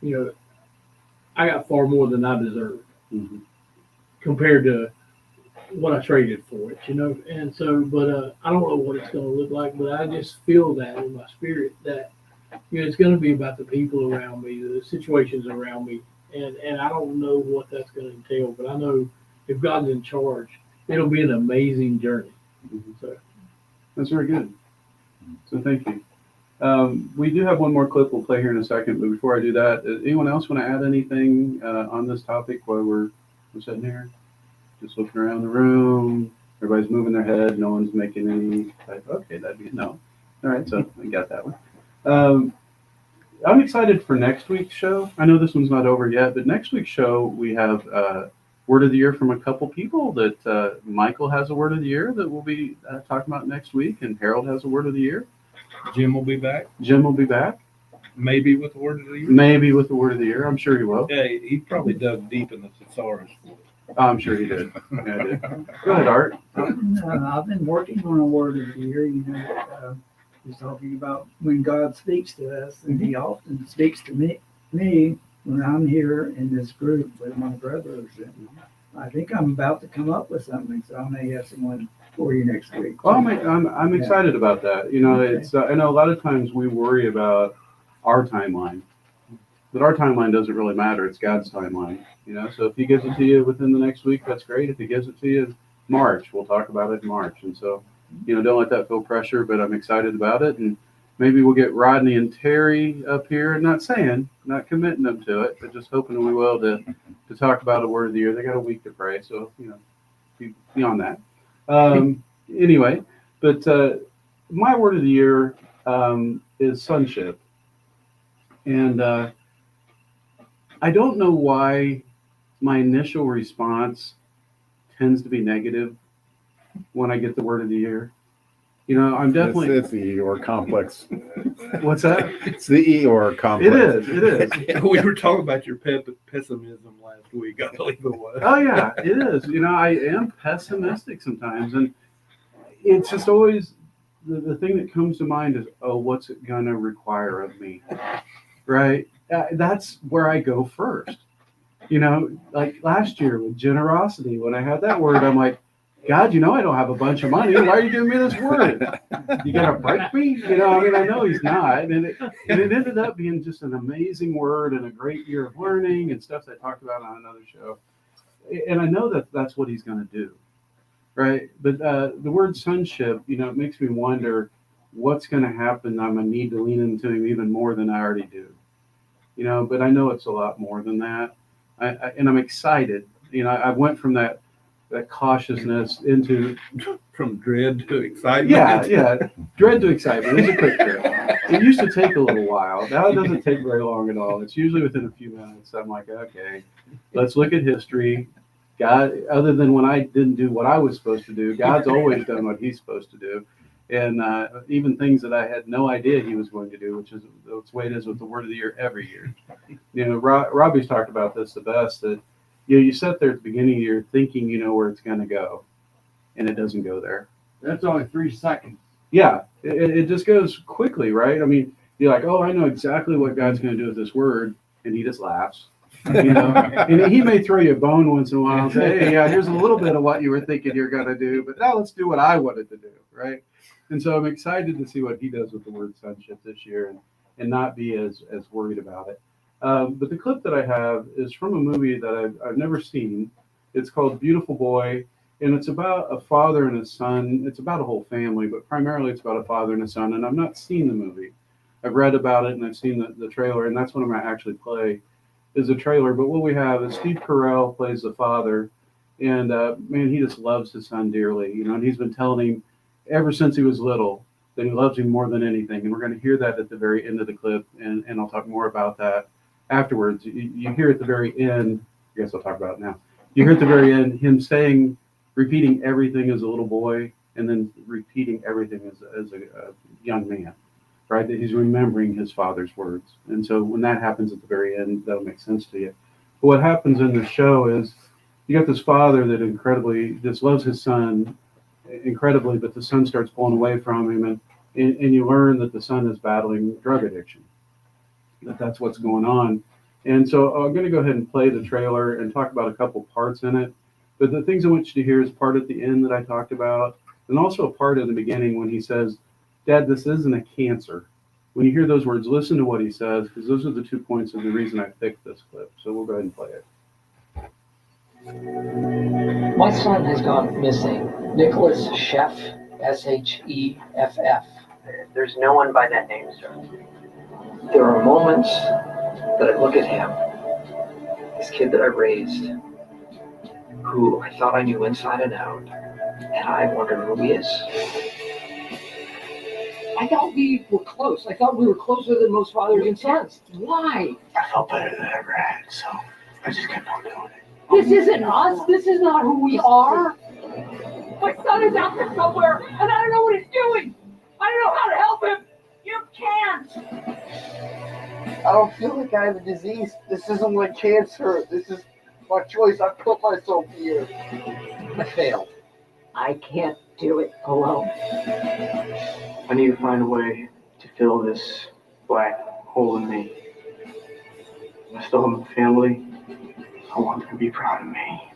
I got far more than I deserve compared to what I traded for it, And so, but I don't know what it's going to look like, but I just feel that in my spirit that, it's going to be about the people around me, the situations around me. And I don't know what that's going to entail, but I know if God's in charge, it'll be an amazing journey. So That's very good. So thank you. We do have one more clip we'll play here in a second, but before I do that, does anyone else want to add anything on this topic while we're sitting here? Just looking around the room, everybody's moving their head, no one's making any type, okay, that'd be a no. All right, so we got that one. I'm excited for next week's show. I know this one's not over yet, but next week's show, we have Word of the Year from a couple people that Michael has a Word of the Year that we'll be talking about next week, and Harold has a Word of the Year. Jim will be back. Jim will be back. Maybe with the Word of the Year. Maybe with the Word of the Year. I'm sure he will. Yeah, he probably dug deep in the thesaurus. I'm sure he did. Yeah, I did. Go ahead, Art. I've been working on a Word of the Year. He's talking about when God speaks to us, and He often speaks to me when I'm here in this group with my brothers. And I think I'm about to come up with something, so I may have someone for you next week. Well, I'm excited about that. It's I know a lot of times we worry about our timeline, but our timeline doesn't really matter. It's God's timeline. So if He gives it to you within the next week, that's great. If He gives it to you in March, we'll talk about it in March. And so, don't let that feel pressure, but I'm excited about it. And maybe we'll get Rodney and Terry up here. Not committing them to it, but just hoping we will to talk about a Word of the Year. They got a week to pray, so beyond that. Anyway, but my Word of the Year is sonship, and I don't know why my initial response tends to be negative when I get the Word of the Year. I'm definitely. It's the Eeyore complex. What's that? It's the Eeyore complex. It is. We were talking about your pessimism last week. I believe it was. Oh yeah, it is. I am pessimistic sometimes, and it's just always the thing that comes to mind is, oh, what's it gonna require of me, right? That's where I go first. Like last year with generosity, when I had that word, I'm like, God, I don't have a bunch of money. Why are you giving me this word? You gonna break me? I know he's not. And it ended up being just an amazing word and a great year of learning and stuff that I talked about on another show. And I know that that's what he's gonna do, right? But the word sonship, it makes me wonder what's gonna happen. I'm gonna need to lean into him even more than I already do. But I know it's a lot more than that. And I'm excited. I went from that cautiousness into from dread to excitement. Yeah, dread to excitement. It's a quick trip. It used to take a little while. Now it doesn't take very long at all. It's usually within a few minutes. I'm like, okay, let's look at history. God, other than when I didn't do what I was supposed to do, God's always done what He's supposed to do, and even things that I had no idea He was going to do, which is the way it is with the Word of the Year every year. Robbie's talked about this the best, that you sit there at the beginning of the year thinking you know where it's going to go, and it doesn't go there. That's only 3 seconds. Yeah, it just goes quickly, right? I mean, you're like, oh, I know exactly what God's going to do with this word, and He just laughs. And He may throw you a bone once in a while and say, hey, yeah, here's a little bit of what you were thinking you're going to do, but now let's do what I wanted to do, right? And so I'm excited to see what He does with the word sonship this year and not be as worried about it. But the clip that I have is from a movie that I've never seen. It's called Beautiful Boy, and it's about a father and a son. It's about a whole family, but primarily it's about a father and a son, and I've not seen the movie. I've read about it, and I've seen the trailer, and that's what I'm going to actually play is a trailer. But what we have is Steve Carell plays the father, and man, he just loves his son dearly, and he's been telling him ever since he was little that he loves him more than anything, and we're going to hear that at the very end of the clip, and I'll talk more about that afterwards. You hear at the very end, I guess I'll talk about it now. You hear at the very end him repeating everything as a little boy, and then repeating everything as a young man, right? That he's remembering his father's words. And so when that happens at the very end, that'll make sense to you. But what happens in the show is you got this father that incredibly just loves his son incredibly, but the son starts pulling away from him, and you learn that the son is battling drug addiction. That's what's going on. And so I'm going to go ahead and play the trailer and talk about a couple parts in it. But the things I want you to hear is part at the end that I talked about, and also a part in the beginning when he says, Dad, this isn't a cancer. When you hear those words, listen to what he says, because those are the 2 points of the reason I picked this clip. So we'll go ahead and play it. My son has gone missing. Nicholas Sheff, Sheff. There's no one by that name, sir. There are moments that I look at him, this kid that I raised, who I thought I knew inside and out, and I wonder who he is. I thought we were close. I thought we were closer than most fathers and sons. Why? I felt better than I ever had, so I just kept on doing it. This isn't us. This is not who we are. My son is out there somewhere, and I don't know what he's doing. I don't know how to help him. You can't. I don't feel like I have a disease. This isn't like cancer. This is my choice. I put myself here. I failed. I can't do it alone. I need to find a way to fill this black hole in me. I still have a family. I want them to be proud of me.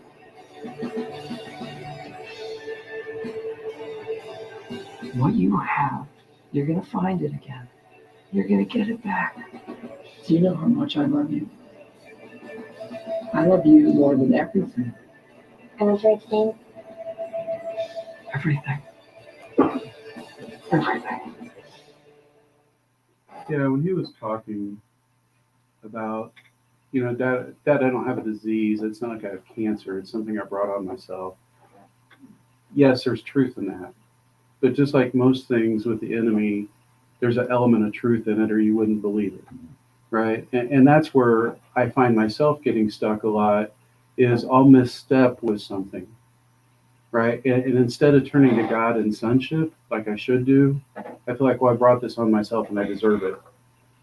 What you have, you're going to find it again. You're going to get it back. Do you know how much I love you? I love you more than everything. Everything. Everything. Everything. Yeah, when he was talking about, Dad, I don't have a disease. It's not like I have cancer. It's something I brought on myself. Yes, there's truth in that. But just like most things with the enemy, there's an element of truth in it or you wouldn't believe it, right? And that's where I find myself getting stuck a lot is I'll misstep with something. right? And instead of turning to God in sonship, like I should do, I feel like, well, I brought this on myself and I deserve it.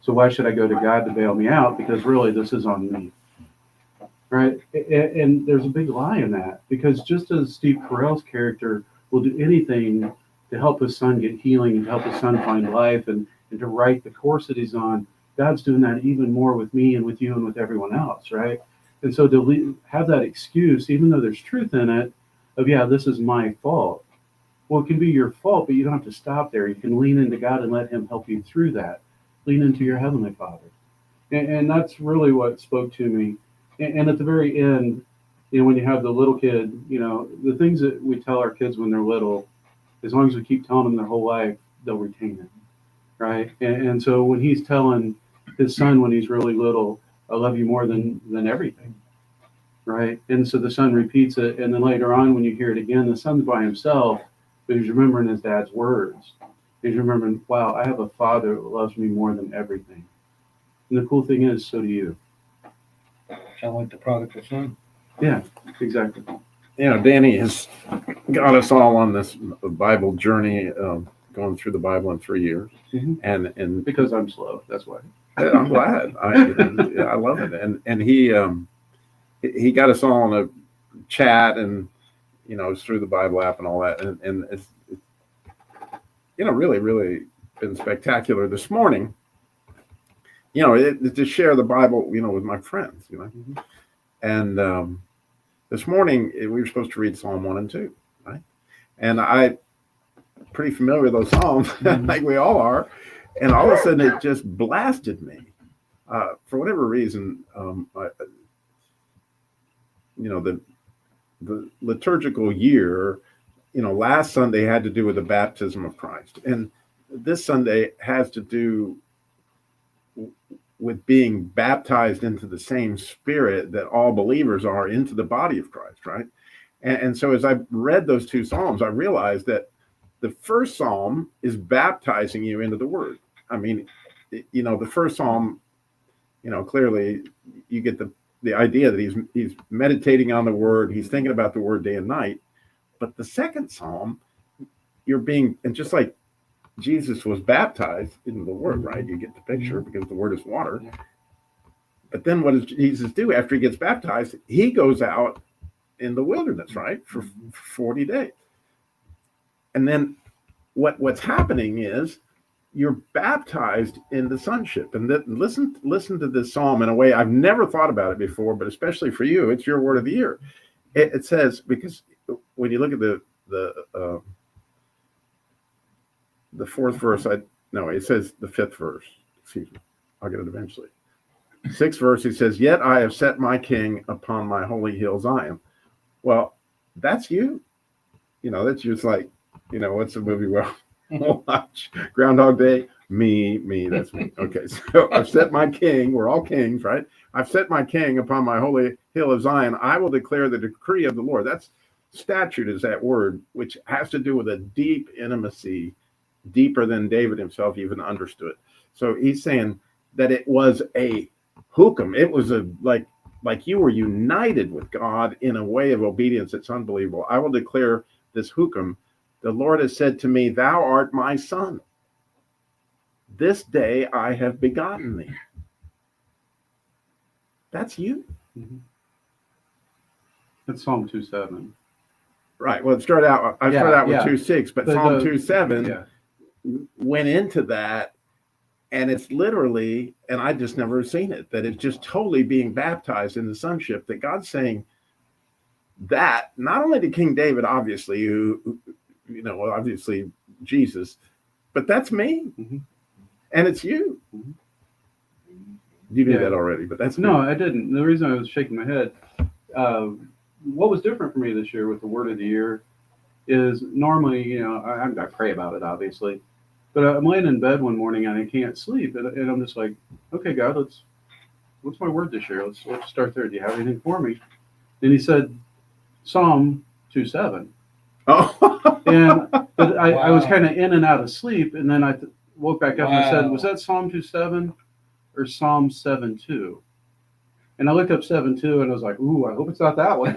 So why should I go to God to bail me out? Because really, this is on me, right? And there's a big lie in that, because just as Steve Carell's character will do anything to help his son get healing and help his son find life and to right the course that he's on, God's doing that even more with me and with you and with everyone else, right? And so to have that excuse, even though there's truth in it, of, yeah, this is my fault. Well, it can be your fault, but you don't have to stop there. You can lean into God and let him help you through that. Lean into your Heavenly Father. And that's really what spoke to me. And at the very end, when you have the little kid, the things that we tell our kids when they're little, as long as we keep telling them their whole life, they'll retain it, right? And so when he's telling his son when he's really little, I love you more than everything, right? And so the son repeats it, and then later on when you hear it again, the son's by himself, but he's remembering his dad's words. He's remembering, wow, I have a father that loves me more than everything. And the cool thing is, so do you. Sound like the prodigal son. Yeah, exactly. Danny has got us all on this Bible journey, going through the Bible in 3 years. Mm-hmm. And because I'm slow, that's why. I'm glad. I love it. And he got us all on a chat, and it's through the Bible app and all that. And it's really, really been spectacular this morning. To share the Bible, with my friends, Mm-hmm. And this morning we were supposed to read Psalm 1 and 2, right? And I'm pretty familiar with those Psalms, Mm-hmm. like we all are. And all of a sudden it just blasted me. For whatever reason, the liturgical year, last Sunday had to do with the baptism of Christ. And this Sunday has to do with being baptized into the same spirit that all believers are, into the body of Christ, right? And so as I read those two Psalms, I realized that the first Psalm is baptizing you into the Word. I mean, the first Psalm, clearly you get the idea that he's meditating on the Word, he's thinking about the Word day and night. But the second Psalm, and just like Jesus was baptized into the Word, right? You get the picture, because the Word is water. But then what does Jesus do after he gets baptized? He goes out in the wilderness, right? For 40 days. And then what's happening is you're baptized in the sonship. And listen to this psalm in a way I've never thought about it before, but especially for you, it's your word of the year. It says, because when you look at the fourth verse, it says the fifth verse. Excuse me. I'll get it eventually. Sixth verse, he says, yet I have set my king upon my holy hill Zion. Well, that's you. That's just like, what's the movie we'll watch? Groundhog Day? Me, that's me. Okay, so I've set my king, we're all kings, right? I've set my king upon my holy hill of Zion. I will declare the decree of the Lord. That's statute, is that word, which has to do with a deep intimacy, deeper than David himself even understood. So he's saying that it was a hukum. It was like you were united with God in a way of obedience that's unbelievable. I will declare this hukum. The Lord has said to me, thou art my son. This day I have begotten thee. That's you. Mm-hmm. That's Psalm 2:7. Right. Well, I started out with 2:6, but Psalm 2:7 went into that, and it's literally, and I just never seen it, that it's just totally being baptized in the sonship, that God's saying that not only to King David, obviously, who obviously Jesus, but that's me. Mm-hmm. And it's you. Mm-hmm. You knew that already, but that's no, me. I didn't. The reason I was shaking my head, what was different for me this year with the word of the year is normally, I pray about it, obviously, but I'm laying in bed one morning and I can't sleep, and I'm just like, okay, God, what's my word this year? Let's start there. Do you have anything for me? And he said, Psalm 2:7. Oh, but I was kind of in and out of sleep, and then I woke back up and I said, was that Psalm 2:7 or Psalm 7:2? And I looked up 7:2 and I was like, ooh, I hope it's not that one.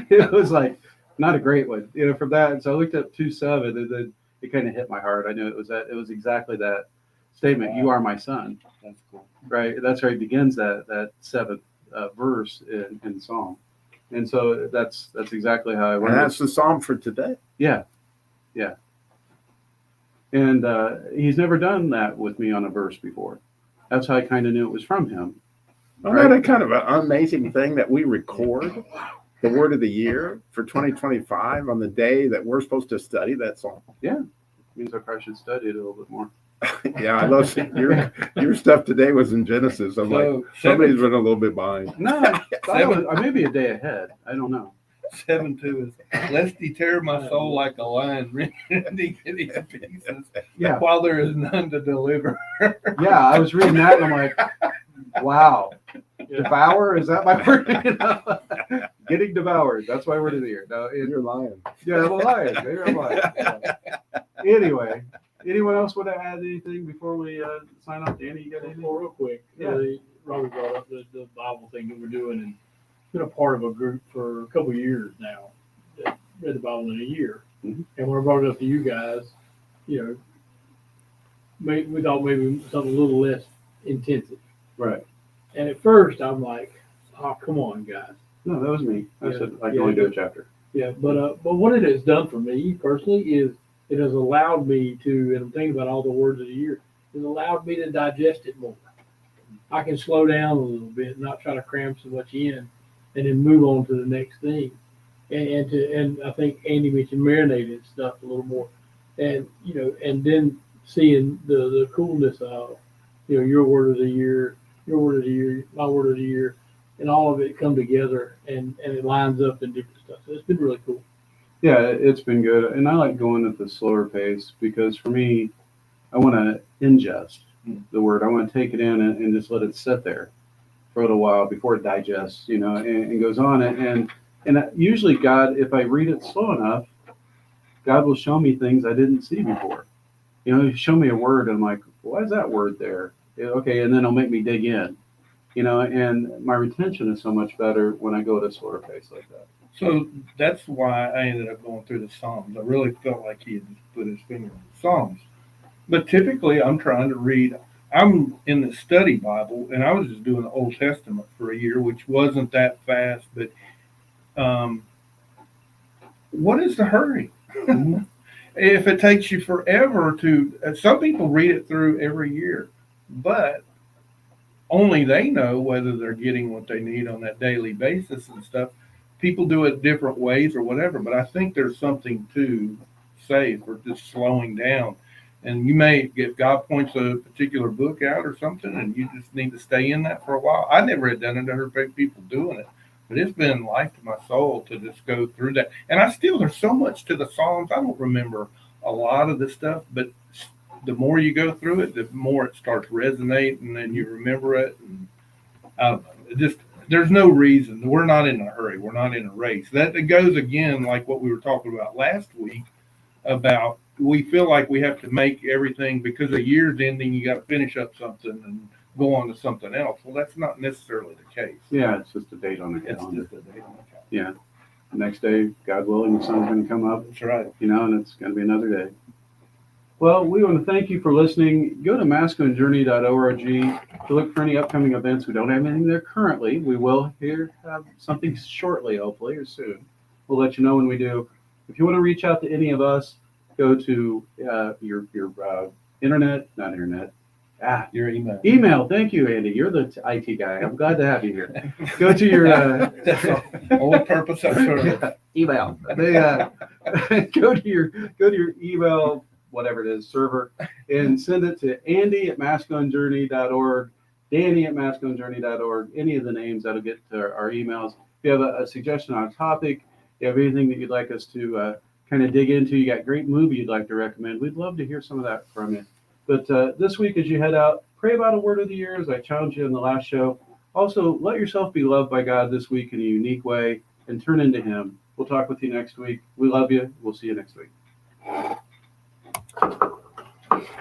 It was like, not a great one, from that. So I looked up 2:7, and then it kind of hit my heart. I knew it was exactly that statement. You are my son. That's cool. Right. That's where he begins that seventh verse in Psalm. And so that's exactly how I And learned. that's the psalm for today. Yeah. Yeah. And he's never done that with me on a verse before. That's how I kind of knew it was from him. Isn't that a kind of an amazing thing that we record the word of the year for 2025 on the day that we're supposed to study that psalm? Yeah. Means I probably should study it a little bit more. Yeah, I love seeing your stuff today was in Genesis. I'm like, somebody's running a little bit behind. No, I may be a day ahead. I don't know. 7:2 is, lest he tear my soul like a lion, rending it in pieces, Yeah. while there is none to deliver. Yeah, I was reading that and I'm like, wow. Devour, is that my word? Getting devoured. That's my word of the year. No, You're lying. Yeah, I'm a lion. Maybe I'm lying. Anyway, anyone else want to add anything before we sign off? Danny, you got anything? Well, real quick, Yeah. Robert brought up the Bible thing that we're doing, and been a part of a group for a couple of years now that read the Bible in a year. Mm-hmm. And when I brought it up to you guys, we thought maybe something a little less intensive. Right. And at first, I'm like, "Oh, come on, guys." No, that was me. I Yeah. said I can only do a chapter. Yeah, but what it has done for me personally is it has allowed me to, and I'm thinking about all the words of the year, it's allowed me to digest it more. I can slow down a little bit, not try to cram so much in, and then move on to the next thing. And I think Andy mentioned marinated stuff a little more, and and then seeing the coolness of your word of the year, your word of the year, my word of the year, and all of it come together and it lines up in different stuff. So it's been really cool. Yeah, it's been good. And I like going at the slower pace because for me, I want to ingest the word. I want to take it in and just let it sit there for a little while before it digests, and goes on. And usually God, if I read it slow enough, God will show me things I didn't see before. He'll show me a word and I'm like, why is that word there? Okay, and then it'll make me dig in, and my retention is so much better when I go at a slower pace like that. So that's why I ended up going through the Psalms. I really felt like he had put his finger on the Psalms. But typically I'm trying to read, I'm in the study Bible, and I was just doing the Old Testament for a year, which wasn't that fast, but what is the hurry? If it takes you forever some people read it through every year, but only they know whether they're getting what they need on that daily basis and stuff. People do it different ways or whatever, but I think there's something to say for just slowing down. And you may, if God points a particular book out or something, and you just need to stay in that for a while. I never had done it. I heard people doing it, but it's been life to my soul to just go through that. And there's so much to the Psalms. I don't remember a lot of the stuff, but the more you go through it, the more it starts resonating and you remember it. And there's no reason. We're not in a hurry. We're not in a race. That goes again, like what we were talking about last week, about we feel like we have to make everything because the year's ending, you got to finish up something and go on to something else. Well, that's not necessarily the case. Yeah, it's just a date on the calendar. It's just a date on the calendar. Yeah. The next day, God willing, the sun's going to come up. That's right. And it's going to be another day. Well, we want to thank you for listening. Go to masculinejourney.org to look for any upcoming events. We don't have anything there currently. We will have something shortly, hopefully, or soon. We'll let you know when we do. If you want to reach out to any of us, go to your your email. Email. Thank you, Andy. You're the IT guy. I'm glad to have you here. Go to your that's the only purpose I serve. Email. Go to your email, whatever it is, server, and send it to Andy@masculinejourney.org, Danny@masculinejourney.org. Any of the names that'll get to our emails. If you have a suggestion on a topic, you have anything that you'd like us to kind of dig into, you got a great movie you'd like to recommend, we'd love to hear some of that from you. But this week, as you head out, pray about a word of the year, as I challenged you in the last show. Also, let yourself be loved by God this week in a unique way and turn into Him. We'll talk with you next week. We love you. We'll see you next week.